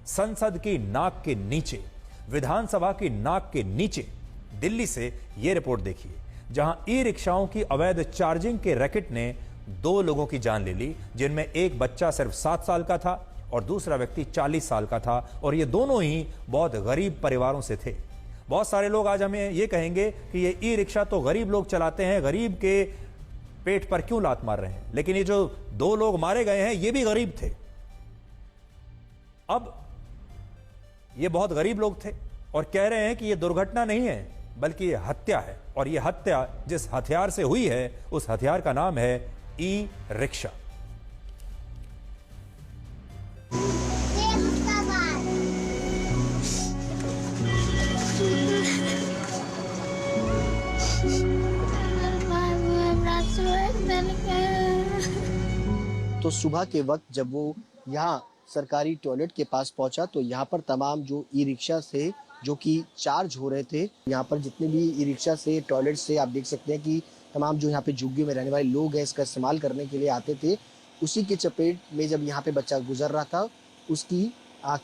संसद की नाक के नीचे, विधानसभा की नाक के नीचे दिल्ली से यह रिपोर्ट देखिए, जहां ई रिक्शाओं की अवैध चार्जिंग के रैकेट ने 2 लोगों की जान ले ली, जिनमें एक बच्चा सिर्फ 7 साल का था और दूसरा व्यक्ति 40 साल का था, और ये दोनों ही बहुत गरीब परिवारों से थे। बहुत सारे लोग आज हमें ये कहेंगे कि ये ई रिक्शा तो गरीब लोग चलाते हैं, गरीब के पेट पर क्यों लात मार रहे हैं, लेकिन ये जो 2 लोग मारे गए हैं ये भी गरीब थे। अब ये बहुत गरीब लोग थे और कह रहे हैं कि ये दुर्घटना नहीं है बल्कि ये हत्या है, और ये हत्या जिस हथियार से हुई है उस हथियार का नाम है ई रिक्शा। तो सुबह के वक्त जब वो यहाँ सरकारी टॉयलेट के पास पहुंचा तो यहाँ पर तमाम जो ई रिक्शा से जो कि चार्ज हो रहे थे, यहाँ पर जितने भी ई रिक्शा से टॉयलेट से आप देख सकते हैं कि तमाम जो यहाँ पे झुग्गी में रहने वाले लोग हैं इसका इस्तेमाल करने के लिए आते थे, उसी के चपेट में जब यहाँ पे बच्चा गुजर रहा था उसकी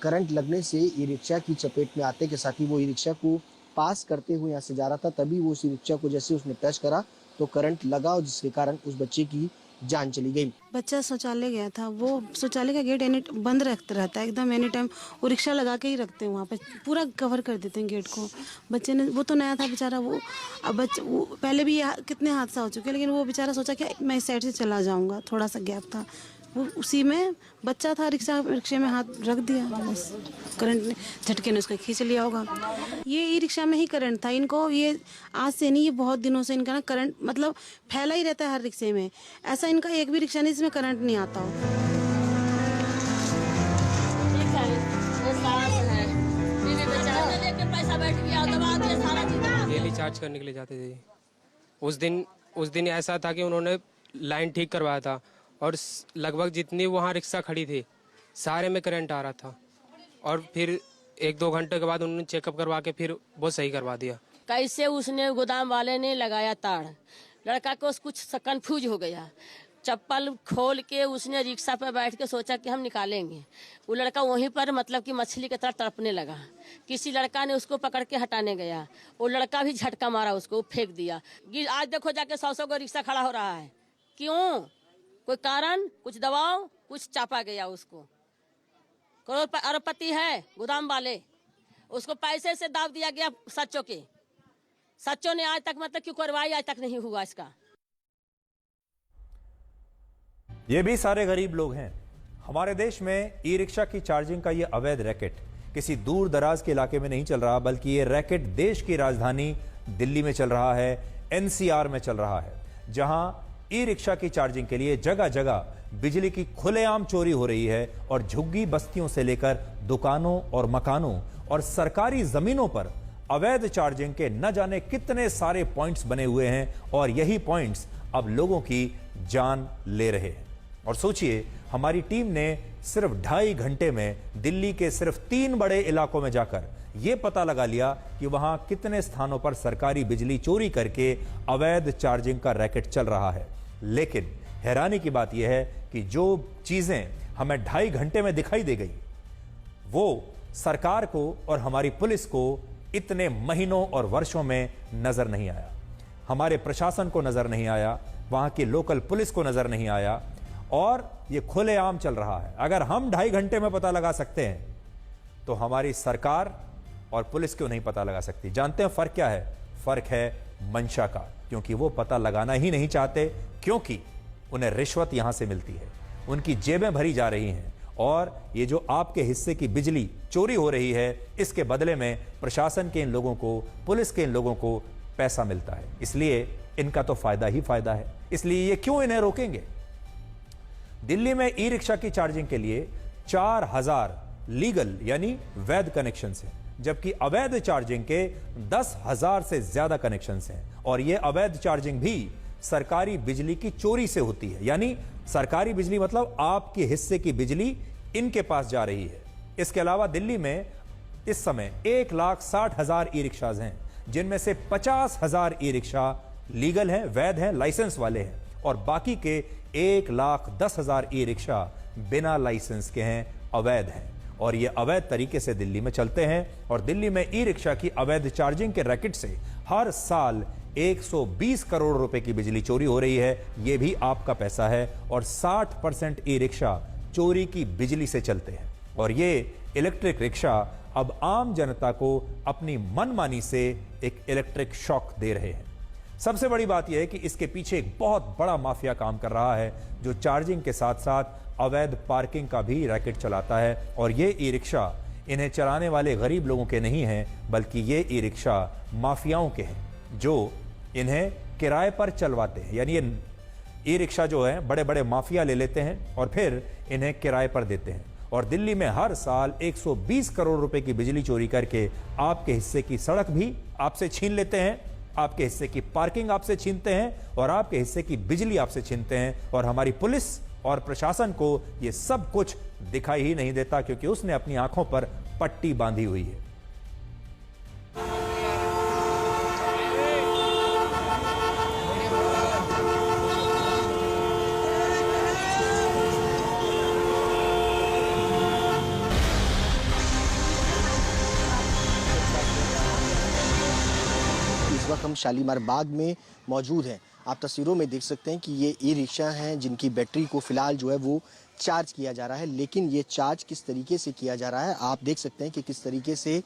करंट लगने से ई रिक्शा की चपेट में आते के साथ ही वो ई रिक्शा को पास करते हुए यहाँ से जा रहा था, तभी वो उस ई रिक्शा को जैसे उसने टच करा तो करंट लगा और जिसके कारण उस बच्चे की जान चली गई। बच्चा शौचालय गया था, वो शौचालय का गेट एनी बंद रहता है एकदम, एनी टाइम वो रिक्शा लगा के ही रखते हैं वहाँ पे, पूरा कवर कर देते हैं गेट को। बच्चे ने, वो तो नया था बेचारा, वो अब वो पहले भी कितने हादसा हो चुके हैं, लेकिन वो बेचारा सोचा कि मैं इस साइड से चला जाऊँगा, थोड़ा सा गैप था, वो उसी में बच्चा था, रिक्शे में हाथ रख दिया, बस करंट ने झटके ने उसको खींच लिया होगा। ये ई रिक्शा में ही करंट था इनको, ये आज से नहीं, ये बहुत दिनों से इनका ना करंट मतलब फैला ही रहता है हर रिक्शे में, ऐसा इनका एक भी रिक्शा नहीं जिसमें करंट नहीं आता हो। डेली चार्ज करने के लिए जाते थे। उस दिन ऐसा था कि उन्होंने लाइन ठीक करवाया था और लगभग जितनी वहाँ रिक्शा खड़ी थी सारे में करंट आ रहा था, और फिर 1-2 घंटे के बाद उन्होंने चेकअप करवा के फिर वो सही करवा दिया। कैसे उसने गोदाम वाले ने लगाया तार, लड़का को कुछ कंफ्यूज हो गया, चप्पल खोल के उसने रिक्शा पर बैठ के सोचा कि हम निकालेंगे, वो लड़का वहीं पर मतलब कि मछली की तरह तड़पने लगा, किसी लड़का ने उसको पकड़ के हटाने गया, वो लड़का भी झटका मारा उसको, फेंक दिया। आज देखो जाके 100 को रिक्शा खड़ा हो रहा है, क्यों? कोई कारण, कुछ दबाव, कुछ चापा गया उसको। करोड़ अरबपति है गोदाम वाले, उसको पैसे से दाव दिया गया सच्चों ने आज तक मतलब कि कार्रवाई आज तक नहीं हुआ इसका। ये भी सारे गरीब लोग हैं। हमारे देश में ई रिक्शा की चार्जिंग का ये अवैध रैकेट किसी दूर दराज के इलाके में नहीं चल रहा, बल्कि ये रैकेट देश की राजधानी दिल्ली में चल रहा है, एनसीआर में चल रहा है, जहां ई रिक्शा की चार्जिंग के लिए जगह जगह बिजली की खुलेआम चोरी हो रही है, और झुग्गी बस्तियों से लेकर दुकानों और मकानों और सरकारी जमीनों पर अवैध चार्जिंग के न जाने कितने सारे पॉइंट्स बने हुए हैं, और यही पॉइंट्स अब लोगों की जान ले रहे हैं। और सोचिए, हमारी टीम ने सिर्फ 2.5 घंटे में दिल्ली के सिर्फ 3 बड़े इलाकों में जाकर यह पता लगा लिया कि वहां कितने स्थानों पर सरकारी बिजली चोरी करके अवैध चार्जिंग का रैकेट चल रहा है। लेकिन हैरानी की बात यह है कि जो चीजें हमें 2.5 घंटे में दिखाई दे गई, वो सरकार को और हमारी पुलिस को इतने महीनों और वर्षों में नजर नहीं आया। हमारे प्रशासन को नजर नहीं आया, वहां की लोकल पुलिस को नजर नहीं आया, और ये खुलेआम चल रहा है। अगर हम 2.5 घंटे में पता लगा सकते हैं तो हमारी सरकार और पुलिस क्यों नहीं पता लगा सकती? जानते हैं फर्क क्या है? फर्क है मंशा का, क्योंकि वो पता लगाना ही नहीं चाहते, क्योंकि उन्हें रिश्वत यहां से मिलती है, उनकी जेबें भरी जा रही हैं, और ये जो आपके हिस्से की बिजली चोरी हो रही है, इसके बदले में प्रशासन के इन लोगों को, पुलिस के इन लोगों को पैसा मिलता है। इसलिए इनका तो फायदा ही फायदा है, इसलिए ये क्यों इन्हें रोकेंगे? दिल्ली में ई रिक्शा की चार्जिंग के लिए 4000 लीगल यानी वैध कनेक्शंस हैं, जबकि अवैध चार्जिंग के 10,000 से ज्यादा कनेक्शंस हैं, और यह अवैध चार्जिंग भी सरकारी बिजली की चोरी से होती है। यानी सरकारी बिजली मतलब आपके हिस्से की बिजली इनके पास जा रही है। इसके अलावा दिल्ली में इस समय 1,60,000 ई रिक्शाज हैं, जिनमें से 50,000 ई रिक्शा लीगल हैं, वैध हैं, लाइसेंस वाले हैं, और बाकी के 1,10,000 ई रिक्शा बिना लाइसेंस के हैं, अवैध हैं। और ये अवैध तरीके से दिल्ली में चलते हैं। और दिल्ली में ई रिक्शा की अवैध चार्जिंग के रैकेट से हर साल 120 करोड़ रुपए की बिजली चोरी हो रही है। यह भी आपका पैसा है। और 60% ई रिक्शा चोरी की बिजली से चलते हैं। और ये इलेक्ट्रिक रिक्शा अब आम जनता को अपनी मनमानी से एक इलेक्ट्रिक शॉक दे रहे हैं। सबसे बड़ी बात यह है कि इसके पीछे एक बहुत बड़ा माफिया काम कर रहा है, जो चार्जिंग के साथ साथ अवैध पार्किंग का भी रैकेट चलाता है। और ये ई रिक्शा इन्हें चलाने वाले गरीब लोगों के नहीं हैं, बल्कि ये ई रिक्शा माफियाओं के हैं, जो इन्हें किराए पर चलवाते हैं। यानी ये ई रिक्शा जो है बड़े बड़े माफिया ले लेते हैं और फिर इन्हें किराए पर देते हैं। और दिल्ली में हर साल 120 करोड़ रुपए की बिजली चोरी करके आपके हिस्से की सड़क भी आपसे छीन लेते हैं, आपके हिस्से की पार्किंग आपसे छीनते हैं, और आपके हिस्से की बिजली आपसे छीनते हैं। और हमारी पुलिस और प्रशासन को यह सब कुछ दिखाई ही नहीं देता, क्योंकि उसने अपनी आंखों पर पट्टी बांधी हुई है। इस वक्त हम शालीमार बाग में मौजूद हैं। आप तस्वीरों में देख सकते हैं कि ये ई रिक्शा हैं, जिनकी बैटरी को फिलहाल जो है वो चार्ज किया जा रहा है। लेकिन ये चार्ज किस तरीके से किया जा रहा है, आप देख सकते हैं कि किस तरीके से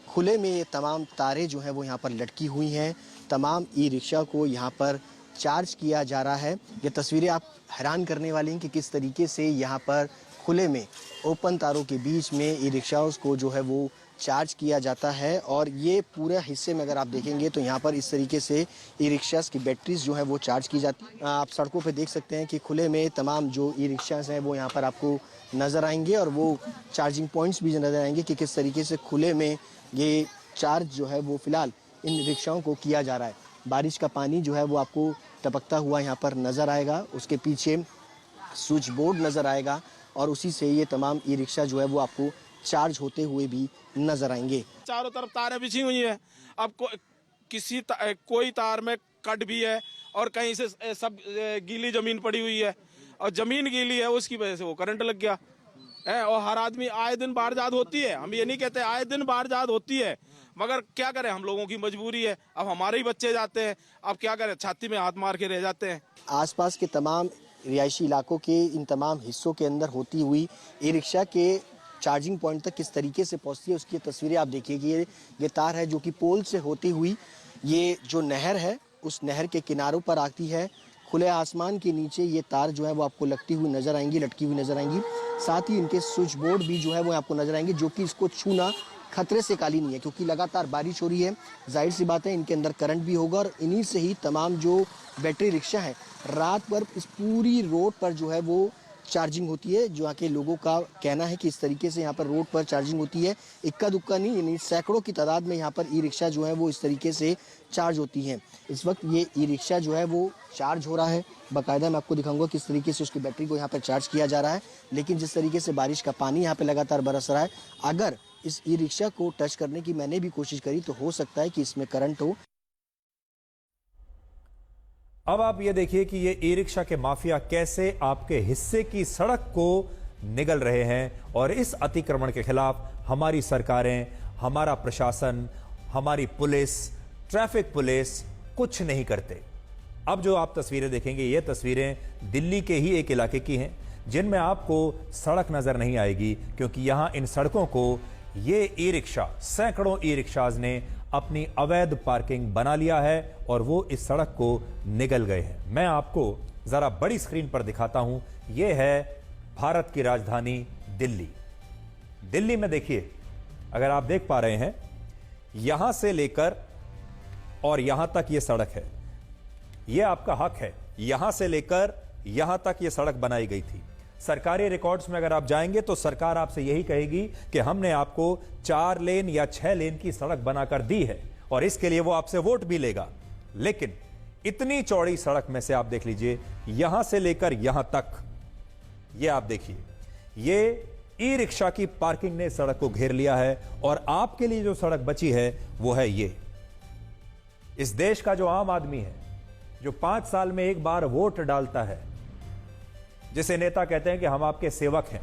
खुले में ये तमाम तारें जो हैं वो यहाँ पर लटकी हुई हैं। तमाम ई रिक्शा को यहाँ पर चार्ज किया जा रहा है। ये तस्वीरें आप हैरान करने वाली हैं कि किस तरीके से यहाँ पर खुले में ओपन तारों के बीच में ई रिक्शाओं को जो है वो चार्ज किया जाता है। और ये पूरे हिस्से में अगर आप देखेंगे तो यहाँ पर इस तरीके से ई रिक्शास की बैटरीज जो है वो चार्ज की जाती है। आप सड़कों पे देख सकते हैं कि खुले में तमाम जो ई रिक्शास हैं वो यहाँ पर आपको नज़र आएंगे, और वो चार्जिंग पॉइंट्स भी नज़र आएंगे कि किस तरीके से खुले में ये चार्ज जो है वो फिलहाल इन रिक्शाओं को किया जा रहा है। बारिश का पानी जो है वो आपको टपकता हुआ यहाँ पर नज़र आएगा, उसके पीछे स्विच बोर्ड नज़र आएगा, और उसी से ये तमाम ई रिक्शा जो है वो आपको चार्ज होते हुए भी नजर आएंगे। चारों तरफ तारें बिछी हुई हैं। अब कोई तार में कट भी है, और कहीं से सब गीली जमीन पड़ी हुई है, और जमीन गीली है, उसकी वजह से वो करंट लग गया है। और हर आदमी आए दिन बाढ़ होती है, हम ये नहीं कहते आए दिन बाढ़ होती है, मगर क्या करें, हम लोगों की मजबूरी है। अब हमारे ही बच्चे जाते हैं, अब क्या करें, छाती में हाथ मार के रह जाते हैं। आसपास के तमाम रिहायशी इलाकों के इन तमाम हिस्सों के अंदर होती हुई ई रिक्शा के चार्जिंग पॉइंट तक किस तरीके से पहुंचती है, उसकी तस्वीरें आप देखिए कि ये तार है जो कि पोल से होती हुई ये जो नहर है उस नहर के किनारों पर आती है। खुले आसमान के नीचे ये तार जो है वो आपको लटकी हुई नजर आएंगी, लटकी हुई नजर आएंगी। साथ ही इनके स्विच बोर्ड भी जो है वो आपको नजर आएंगे, जो कि इसको छूना खतरे से खाली नहीं है, क्योंकि लगातार बारिश हो रही है। जाहिर सी बात है इनके अंदर करंट भी होगा, और इन्हीं से ही तमाम जो बैटरी रिक्शा है रात भर इस पूरी रोड पर जो है वो चार्जिंग होती है। जो आके लोगों का कहना है कि इस तरीके से यहाँ पर रोड पर चार्जिंग होती है, इक्का दुक्का नहीं, यानी सैकड़ों की तादाद में यहाँ पर ई रिक्शा जो है वो इस तरीके से चार्ज होती हैं। इस वक्त ये ई रिक्शा जो है वो चार्ज हो रहा है, बाकायदा मैं आपको दिखाऊंगा किस तरीके से उसकी बैटरी को यहाँ पर चार्ज किया जा रहा है। लेकिन जिस तरीके से बारिश का पानी यहाँ पर लगातार बरस रहा है, अगर इस ई रिक्शा को टच करने की मैंने भी कोशिश करी तो हो सकता है कि इसमें करंट हो। अब आप ये देखिए कि ये ई रिक्शा के माफिया कैसे आपके हिस्से की सड़क को निगल रहे हैं, और इस अतिक्रमण के खिलाफ हमारी सरकारें, हमारा प्रशासन, हमारी पुलिस, ट्रैफिक पुलिस कुछ नहीं करते। अब जो आप तस्वीरें देखेंगे, ये तस्वीरें दिल्ली के ही एक इलाके की हैं, जिनमें आपको सड़क नजर नहीं आएगी, क्योंकि यहां इन सड़कों को ये ई रिक्शा, सैकड़ों ई रिक्शाज ने अपनी अवैध पार्किंग बना लिया है, और वो इस सड़क को निगल गए हैं। मैं आपको जरा बड़ी स्क्रीन पर दिखाता हूं। यह है भारत की राजधानी दिल्ली। दिल्ली में देखिए, अगर आप देख पा रहे हैं, यहां से लेकर और यहां तक यह सड़क है। यह आपका हक है, यहां से लेकर यहां तक यह सड़क बनाई गई थी। सरकारी रिकॉर्ड्स में अगर आप जाएंगे तो सरकार आपसे यही कहेगी कि हमने आपको 4 लेन या 6 लेन की सड़क बनाकर दी है, और इसके लिए वो आपसे वोट भी लेगा। लेकिन इतनी चौड़ी सड़क में से आप देख लीजिए, यहां से लेकर यहां तक, ये आप देखिए, ये ई रिक्शा की पार्किंग ने सड़क को घेर लिया है और आपके लिए जो सड़क बची है वो है ये। इस देश का जो आम आदमी है, जो 5 साल में एक बार वोट डालता है, जिसे नेता कहते हैं कि हम आपके सेवक हैं,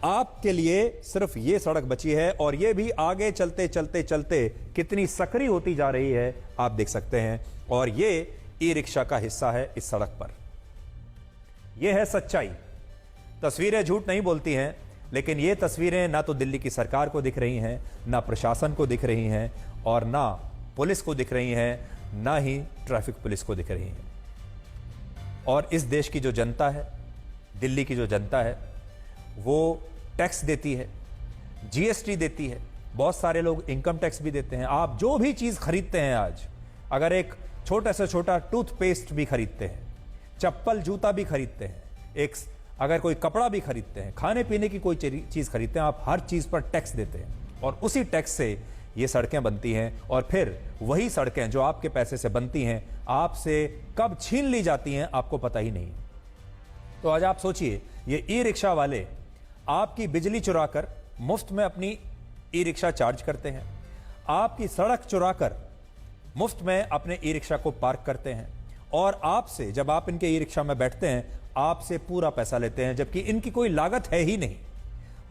आपके लिए सिर्फ ये सड़क बची है और ये भी आगे चलते चलते चलते कितनी सक्रिय होती जा रही है आप देख सकते हैं। और ये ई रिक्शा का हिस्सा है इस सड़क पर। यह है सच्चाई। तस्वीरें झूठ नहीं बोलती हैं, लेकिन ये तस्वीरें ना तो दिल्ली की सरकार को दिख रही हैं, ना प्रशासन को दिख रही हैं और ना पुलिस को दिख रही हैं, ना ही ट्रैफिक पुलिस को दिख रही हैं। और इस देश की जो जनता है, दिल्ली की जो जनता है, वो टैक्स देती है, जीएसटी देती है, बहुत सारे लोग इनकम टैक्स भी देते हैं। आप जो भी चीज खरीदते हैं आज, अगर एक छोटा से छोटा टूथपेस्ट भी खरीदते हैं, चप्पल जूता भी खरीदते हैं, अगर कोई कपड़ा भी खरीदते हैं, खाने पीने की कोई चीज खरीदते हैं, आप हर चीज पर टैक्स देते हैं और उसी टैक्स से ये सड़कें बनती हैं। और फिर वही सड़कें जो आपके पैसे से बनती हैं, आपसे कब छीन ली जाती हैं आपको पता ही नहीं। तो आज आप सोचिए, ये ई रिक्शा वाले आपकी बिजली चुराकर मुफ्त में अपनी ई रिक्शा चार्ज करते हैं, आपकी सड़क चुराकर मुफ्त में अपने ई रिक्शा को पार्क करते हैं और आपसे, जब आप इनके ई रिक्शा में बैठते हैं, आपसे पूरा पैसा लेते हैं, जबकि इनकी कोई लागत है ही नहीं।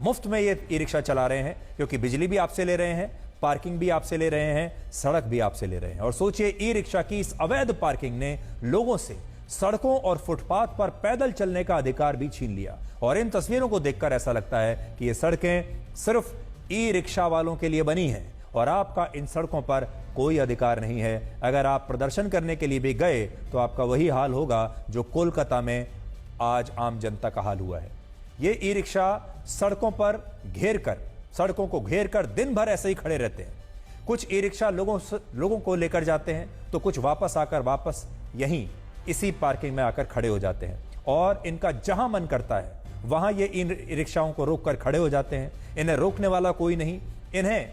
मुफ्त में ये ई रिक्शा चला रहे हैं क्योंकि बिजली भी आपसे ले रहे हैं, पार्किंग भी आपसे ले रहे हैं, सड़क भी आपसे ले रहे हैं। और सोचिए, ई रिक्शा की इस अवैध पार्किंग ने लोगों से सड़कों और फुटपाथ पर पैदल चलने का अधिकार भी छीन लिया। और इन तस्वीरों को देखकर ऐसा लगता है कि ये सड़कें सिर्फ ई रिक्शा वालों के लिए बनी हैं और आपका इन सड़कों पर कोई अधिकार नहीं है। अगर आप प्रदर्शन करने के लिए भी गए तो आपका वही हाल होगा जो कोलकाता में आज आम जनता का हाल हुआ है। ये ई रिक्शा सड़कों को घेर कर दिन भर ऐसे ही खड़े रहते हैं। कुछ ई रिक्शा लोगों को लेकर जाते हैं तो कुछ वापस यहीं इसी पार्किंग में आकर खड़े हो जाते हैं और इनका जहां मन करता है वहां ये इन रिक्शाओं को रोककर खड़े हो जाते हैं। इन्हें रोकने वाला कोई नहीं, इन्हें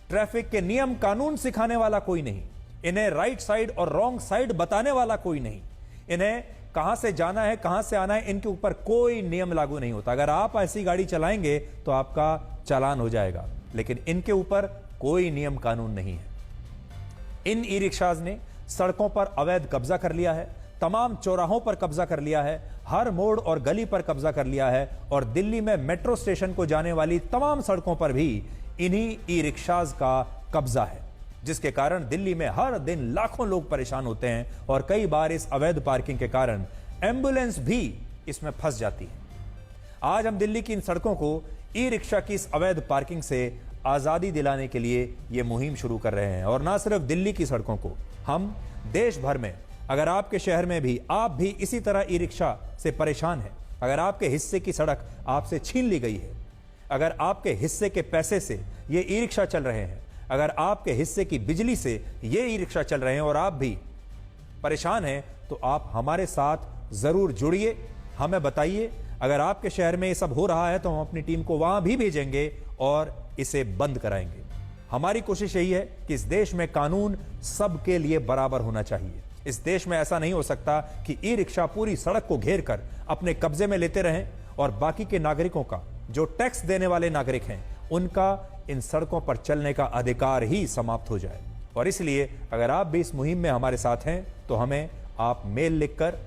ट्रैफिक के नियम कानून सिखाने वाला कोई नहीं, इन्हें राइट साइड और रॉन्ग साइड बताने वाला कोई नहीं, इन्हें कहां से जाना है कहां से आना है इनके ऊपर कोई नियम लागू नहीं होता। अगर आप ऐसी गाड़ी चलाएंगे तो आपका चालान हो जाएगा, लेकिन इनके ऊपर कोई नियम कानून नहीं है। इन ई रिक्शाज ने सड़कों पर अवैध कब्जा कर लिया है, तमाम चौराहों पर कब्जा कर लिया है, हर मोड़ और गली पर कब्जा कर लिया है और दिल्ली में मेट्रो स्टेशन को जाने वाली तमाम सड़कों पर भी इन्हीं ई रिक्शाज का कब्जा है, जिसके कारण दिल्ली में हर दिन लाखों लोग परेशान होते हैं और कई बार इस अवैध पार्किंग के कारण एम्बुलेंस भी इसमें फंस जाती है। आज हम दिल्ली की इन सड़कों को ई रिक्शा की इस अवैध पार्किंग से आजादी दिलाने के लिए यह मुहिम शुरू कर रहे हैं। और ना सिर्फ दिल्ली की सड़कों को, हम देश भर में, अगर आपके शहर में भी आप भी इसी तरह ई रिक्शा से परेशान हैं, अगर आपके हिस्से की सड़क आपसे छीन ली गई है, अगर आपके हिस्से के पैसे से ये ई रिक्शा चल रहे हैं, अगर आपके हिस्से की बिजली से ये ई रिक्शा चल रहे हैं और आप भी परेशान हैं, तो आप हमारे साथ जरूर जुड़िए, हमें बताइए। अगर आपके शहर में ये सब हो रहा है तो हम अपनी टीम को वहां भी भेजेंगे और इसे बंद कराएंगे। हमारी कोशिश यही है कि इस देश में कानून सबके लिए बराबर होना चाहिए। इस देश में ऐसा नहीं हो सकता कि ई रिक्शा पूरी सड़क को घेर कर अपने कब्जे में लेते रहें और बाकी के नागरिकों का, जो टैक्स देने वाले नागरिक हैं, उनका इन सड़कों पर चलने का अधिकार ही समाप्त हो जाए। और इसलिए अगर आप भी इस मुहिम में हमारे साथ हैं तो हमें आप मेल लिखकर,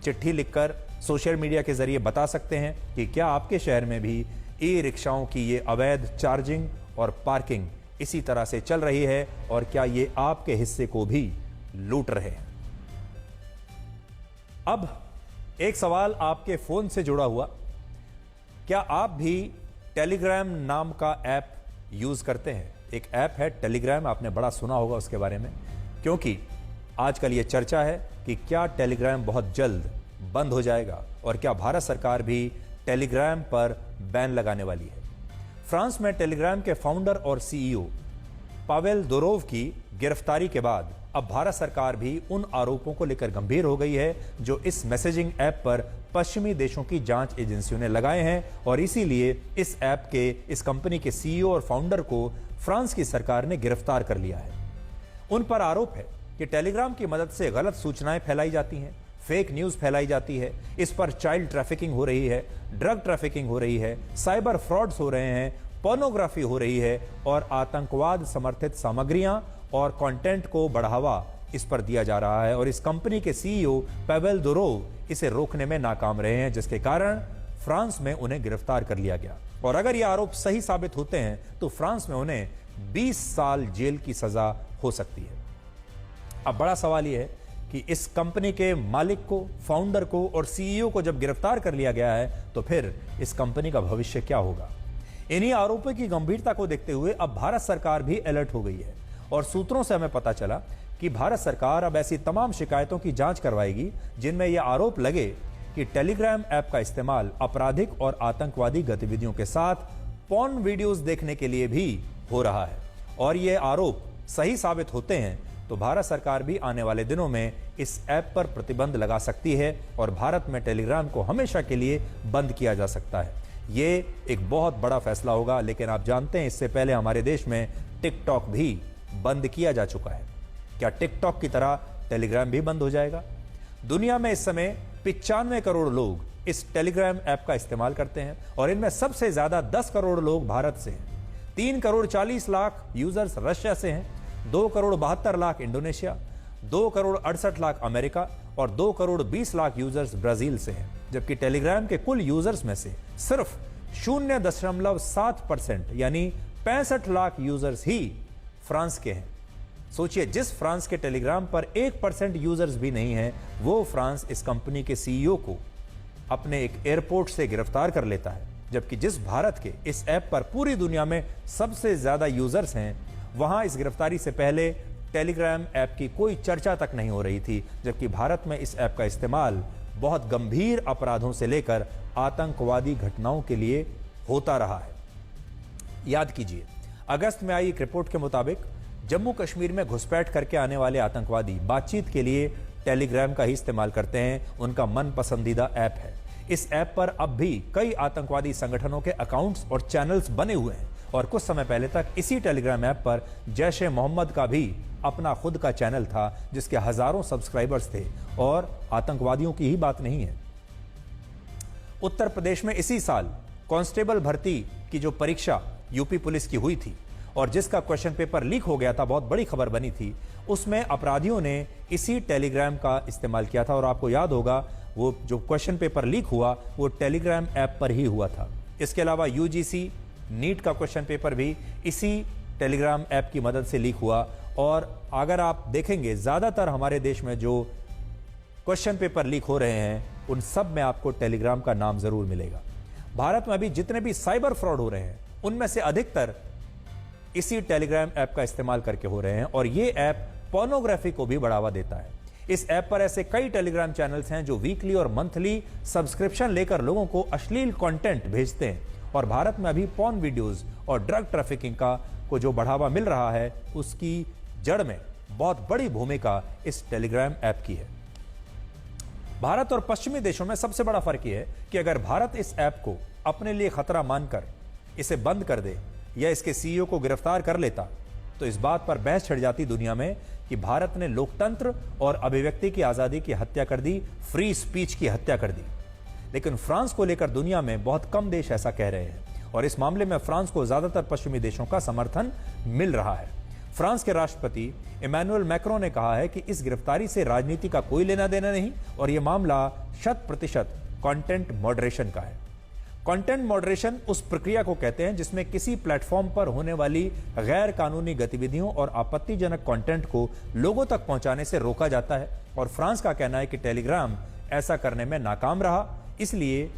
चिट्ठी लिखकर, सोशल मीडिया के जरिए बता सकते हैं कि क्या आपके शहर में भी ई रिक्शाओं की ये अवैध चार्जिंग और पार्किंग इसी तरह से चल रही है और क्या ये आपके हिस्से को भी लूट रहे हैं। अब एक सवाल आपके फोन से जुड़ा हुआ, क्या आप भी टेलीग्राम नाम का ऐप यूज करते हैं? एक ऐप है टेलीग्राम, आपने बड़ा सुना होगा उसके बारे में, क्योंकि आजकल यह चर्चा है कि क्या टेलीग्राम बहुत जल्द बंद हो जाएगा और क्या भारत सरकार भी टेलीग्राम पर बैन लगाने वाली है। फ्रांस में टेलीग्राम के फाउंडर और सीईओ पावेल दुरोव की गिरफ्तारी के बाद अब भारत सरकार भी उन आरोपों को लेकर गंभीर हो गई है जो इस मैसेजिंग ऐप पर पश्चिमी देशों की जांच एजेंसियों ने लगाए हैं और इसीलिए इस ऐप के, इस कंपनी के सीईओ और फाउंडर को फ्रांस की सरकार ने गिरफ्तार कर लिया है। उन पर आरोप है कि टेलीग्राम की मदद से गलत सूचनाएं फैलाई जाती हैं, फेक न्यूज फैलाई जाती है, इस पर चाइल्ड ट्रैफिकिंग हो रही है, ड्रग ट्रैफिकिंग हो रही है, साइबर फ्रॉड्स हो रहे हैं, पोर्नोग्राफी हो रही है और आतंकवाद समर्थित सामग्रियां और कंटेंट को बढ़ावा इस पर दिया जा रहा है। और इस कंपनी के सीईओ पावेल दुरोव इसे रोकने में नाकाम रहे हैं, जिसके कारण फ्रांस में उन्हें गिरफ्तार कर लिया गया। और अगर ये आरोप सही साबित होते हैं तो फ्रांस में उन्हें 20 साल जेल की सजा हो सकती है। अब बड़ा सवाल यह है कि इस कंपनी के मालिक को, फाउंडर को और सीईओ को जब गिरफ्तार कर लिया गया है तो फिर इस कंपनी का भविष्य क्या होगा। इन्हीं आरोपों की गंभीरता को देखते हुए अब भारत सरकार भी अलर्ट हो गई है और सूत्रों से हमें पता चला कि भारत सरकार अब ऐसी तमाम शिकायतों की जांच करवाएगी जिनमें यह आरोप लगे कि टेलीग्राम ऐप का इस्तेमाल आपराधिक और आतंकवादी गतिविधियों के साथ पॉर्न वीडियोस देखने के लिए भी हो रहा है। और ये आरोप सही साबित होते हैं तो भारत सरकार भी आने वाले दिनों में इस ऐप पर प्रतिबंध लगा सकती है और भारत में टेलीग्राम को हमेशा के लिए बंद किया जा सकता है। ये एक बहुत बड़ा फैसला होगा, लेकिन आप जानते हैं इससे पहले हमारे देश में टिकटॉक भी बंद किया जा चुका है। क्या टिकटॉक की तरह टेलीग्राम भी बंद हो जाएगा? दुनिया में इस समय 95 करोड़ लोग इस टेलीग्राम ऐप का इस्तेमाल करते हैं और इनमें सबसे ज्यादा 10 करोड़ लोग भारत से हैं, 3 करोड़ 40 लाख यूजर्स रशिया से हैं, 2 करोड़ 72 लाख इंडोनेशिया, 2 करोड़ 68 लाख अमेरिका और 2 करोड़ 20 लाख यूजर्स ब्राजील से हैं। जबकि टेलीग्राम के कुल यूजर्स में से सिर्फ 0.7% यानी 65 लाख यूजर्स ही फ्रांस के हैं। सोचिए, जिस फ्रांस के टेलीग्राम पर 1% यूजर्स भी नहीं है, वो फ्रांस इस कंपनी के सीईओ को अपने एक एयरपोर्ट से गिरफ्तार कर लेता है। जबकि जिस भारत के इस ऐप पर पूरी दुनिया में सबसे ज्यादा यूजर्स हैं, वहां इस गिरफ्तारी से पहले टेलीग्राम ऐप की कोई चर्चा तक नहीं हो रही थी। जबकि भारत में इस ऐप का इस्तेमाल बहुत गंभीर अपराधों से लेकर आतंकवादी घटनाओं के लिए होता रहा है। याद कीजिए, अगस्त में आई एक रिपोर्ट के मुताबिक जम्मू कश्मीर में घुसपैठ करके आने वाले आतंकवादी बातचीत के लिए टेलीग्राम का ही इस्तेमाल करते हैं। उनका मन पसंदीदा ऐप है। इस ऐप पर अब भी कई आतंकवादी संगठनों के अकाउंट्स और चैनल्स बने हुए हैं और कुछ समय पहले तक इसी टेलीग्राम ऐप पर जैश-ए-मोहम्मद का भी अपना खुद का चैनल था जिसके हजारों सब्सक्राइबर्स थे। और आतंकवादियों की ही बात नहीं है। उत्तर प्रदेश में इसी साल कांस्टेबल भर्ती की जो परीक्षा यूपी पुलिस की हुई थी और जिसका क्वेश्चन पेपर लीक हो गया था, बहुत बड़ी खबर बनी थी, उसमें अपराधियों ने इसी टेलीग्राम का इस्तेमाल किया था। और आपको याद होगा, वो जो क्वेश्चन पेपर लीक हुआ वो टेलीग्राम ऐप पर ही हुआ था। इसके अलावा यूजीसी नीट का क्वेश्चन पेपर भी इसी टेलीग्राम ऐप की मदद से लीक हुआ। और अगर आप देखेंगे, ज्यादातर हमारे देश में जो क्वेश्चन पेपर लीक हो रहे हैं उन सब में आपको टेलीग्राम का नाम जरूर मिलेगा। भारत में अभी जितने भी साइबर फ्रॉड हो रहे हैं उनमें से अधिकतर इसी टेलीग्राम ऐप का इस्तेमाल करके हो रहे हैं। और ये ऐप पोर्नोग्राफी को भी बढ़ावा देता है। इस ऐप पर ऐसे कई टेलीग्राम चैनल्स हैं जो वीकली और मंथली सब्सक्रिप्शन लेकर लोगों को अश्लील कंटेंट भेजते हैं। और भारत में अभी पॉर्न वीडियोस और ड्रग ट्रैफिकिंग को जो बढ़ावा मिल रहा है, उसकी जड़ में बहुत बड़ी भूमिका इस टेलीग्राम ऐप की है। भारत और पश्चिमी देशों में सबसे बड़ा फर्क यह है कि अगर भारत इस ऐप को अपने लिए खतरा मानकर इसे बंद कर दे या इसके सीईओ को गिरफ्तार कर लेता तो इस बात पर बहस छिड़ जाती दुनिया में कि भारत ने लोकतंत्र और अभिव्यक्ति की आजादी की हत्या कर दी, फ्री स्पीच की हत्या कर दी। लेकिन फ्रांस को लेकर दुनिया में बहुत कम देश ऐसा कह रहे हैं और इस मामले में फ्रांस को ज्यादातर पश्चिमी देशों का समर्थन मिल रहा है। फ्रांस के राष्ट्रपति इमैनुअल मैक्रों ने कहा है कि इस गिरफ्तारी से राजनीति का कोई लेना देना नहीं और यह मामला 100% कंटेंट मॉडरेशन का है। कंटेंट मॉडरेशन उस प्रक्रिया को कहते हैं जिसमें किसी प्लेटफॉर्म पर होने वाली गैर कानूनी गतिविधियों और आपत्तिजनक कंटेंट को लोगों तक पहुंचाने से रोका जाता है। और फ्रांस का कहना है कि टेलीग्राम ऐसा करने में नाकाम रहा, इसलिए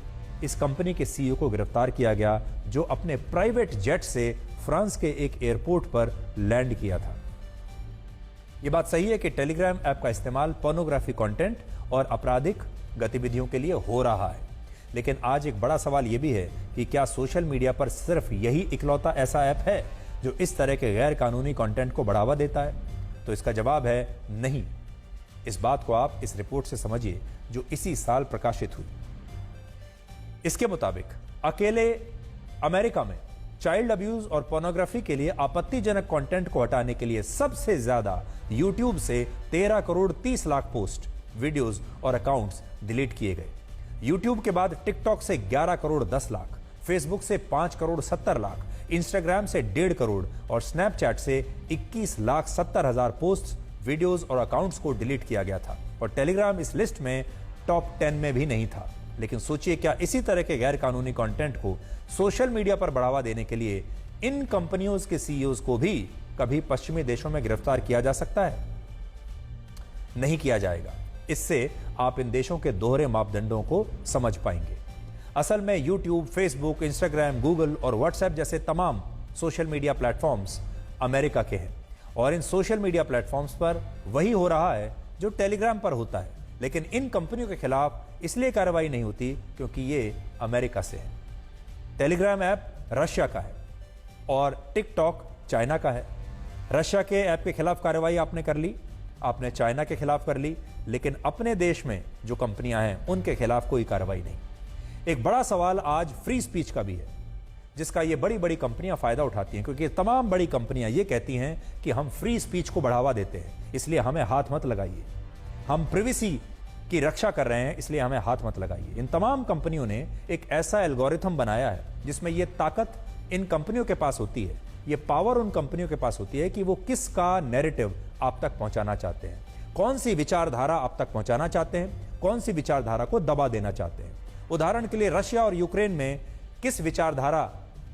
इस कंपनी के सीईओ को गिरफ्तार किया गया जो अपने प्राइवेट जेट से फ्रांस के एक एयरपोर्ट पर लैंड किया था। यह बात सही है कि टेलीग्राम ऐप का इस्तेमाल पोर्नोग्राफी कंटेंट और आपराधिक गतिविधियों के लिए हो रहा है। लेकिन आज एक बड़ा सवाल यह भी है कि क्या सोशल मीडिया पर सिर्फ यही इकलौता ऐसा ऐप है जो इस तरह के गैर कानूनी कंटेंट को बढ़ावा देता है? तो इसका जवाब है नहीं। इस बात को आप इस रिपोर्ट से समझिए जो इसी साल प्रकाशित हुई। इसके मुताबिक अकेले अमेरिका में चाइल्ड अब्यूज और पोर्नोग्राफी के लिए आपत्तिजनक कंटेंट को हटाने के लिए सबसे ज्यादा यूट्यूब से 13 करोड़ 30 लाख पोस्ट वीडियोस और अकाउंट्स डिलीट किए गए। यूट्यूब के बाद टिकटॉक से 11 करोड़ 10 लाख, फेसबुक से 5 करोड़ 70 लाख, इंस्टाग्राम से 1.5 करोड़ और स्नैपचैट से 21 लाख 70 हजार पोस्ट, वीडियोस और अकाउंट्स को डिलीट किया गया था। और टेलीग्राम इस लिस्ट में टॉप 10 में भी नहीं था। लेकिन सोचिए, क्या इसी तरह के गैर कानूनी कंटेंट को सोशल मीडिया पर बढ़ावा देने के लिए इन कंपनियों के सीईओज को भी कभी पश्चिमी देशों में गिरफ्तार किया जा सकता है? नहीं किया जाएगा। इससे आप इन देशों के दोहरे मापदंडों को समझ पाएंगे। असल में यूट्यूब, फेसबुक, इंस्टाग्राम, गूगल और व्हाट्सएप जैसे तमाम सोशल मीडिया प्लेटफॉर्म्स अमेरिका के हैं और इन सोशल मीडिया प्लेटफॉर्म्स पर वही हो रहा है जो टेलीग्राम पर होता है। लेकिन इन कंपनियों के खिलाफ इसलिए कार्रवाई नहीं होती क्योंकि ये अमेरिका से है। टेलीग्राम ऐप रशिया का है और टिकटॉक चाइना का है। रशिया के ऐप के खिलाफ कार्रवाई आपने कर ली, आपने चाइना के खिलाफ कर ली, लेकिन अपने देश में जो कंपनियां हैं उनके खिलाफ कोई कार्रवाई नहीं। एक बड़ा सवाल आज फ्री स्पीच का भी है, जिसका ये बड़ी बड़ी कंपनियां फायदा उठाती हैं, क्योंकि तमाम बड़ी कंपनियां ये कहती हैं कि हम फ्री स्पीच को बढ़ावा देते हैं, इसलिए हमें हाथ मत लगाइए। हम प्रिवेसी की रक्षा कर रहे हैं, इसलिए हमें हाथ मत लगाइए। इन तमाम कंपनियों ने एक ऐसा एल्गोरिथम बनाया है जिसमें यह ताकत इन कंपनियों के पास होती है, ये पावर उन कंपनियों के पास होती है कि वो किसका नैरेटिव आप तक पहुंचाना चाहते हैं, कौन सी विचारधारा आप तक पहुंचाना चाहते हैं, कौन सी विचारधारा को दबा देना चाहते हैं। उदाहरण के लिए रशिया और यूक्रेन में किस विचारधारा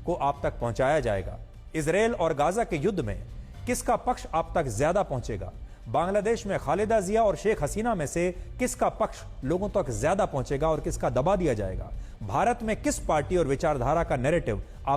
को आप तक पहुंचाया जाएगा, इजराइल और गाजा के युद्ध में किसका पक्ष आप तक ज्यादा पहुंचेगा, बांग्लादेश में खालिदा जिया और शेख हसीना में से किसका पक्ष लोगों तक ज्यादा पहुंचेगा और किसका दबा दिया जाएगा, भारत में किस पार्टी और विचारधारा का नैरेटिव आप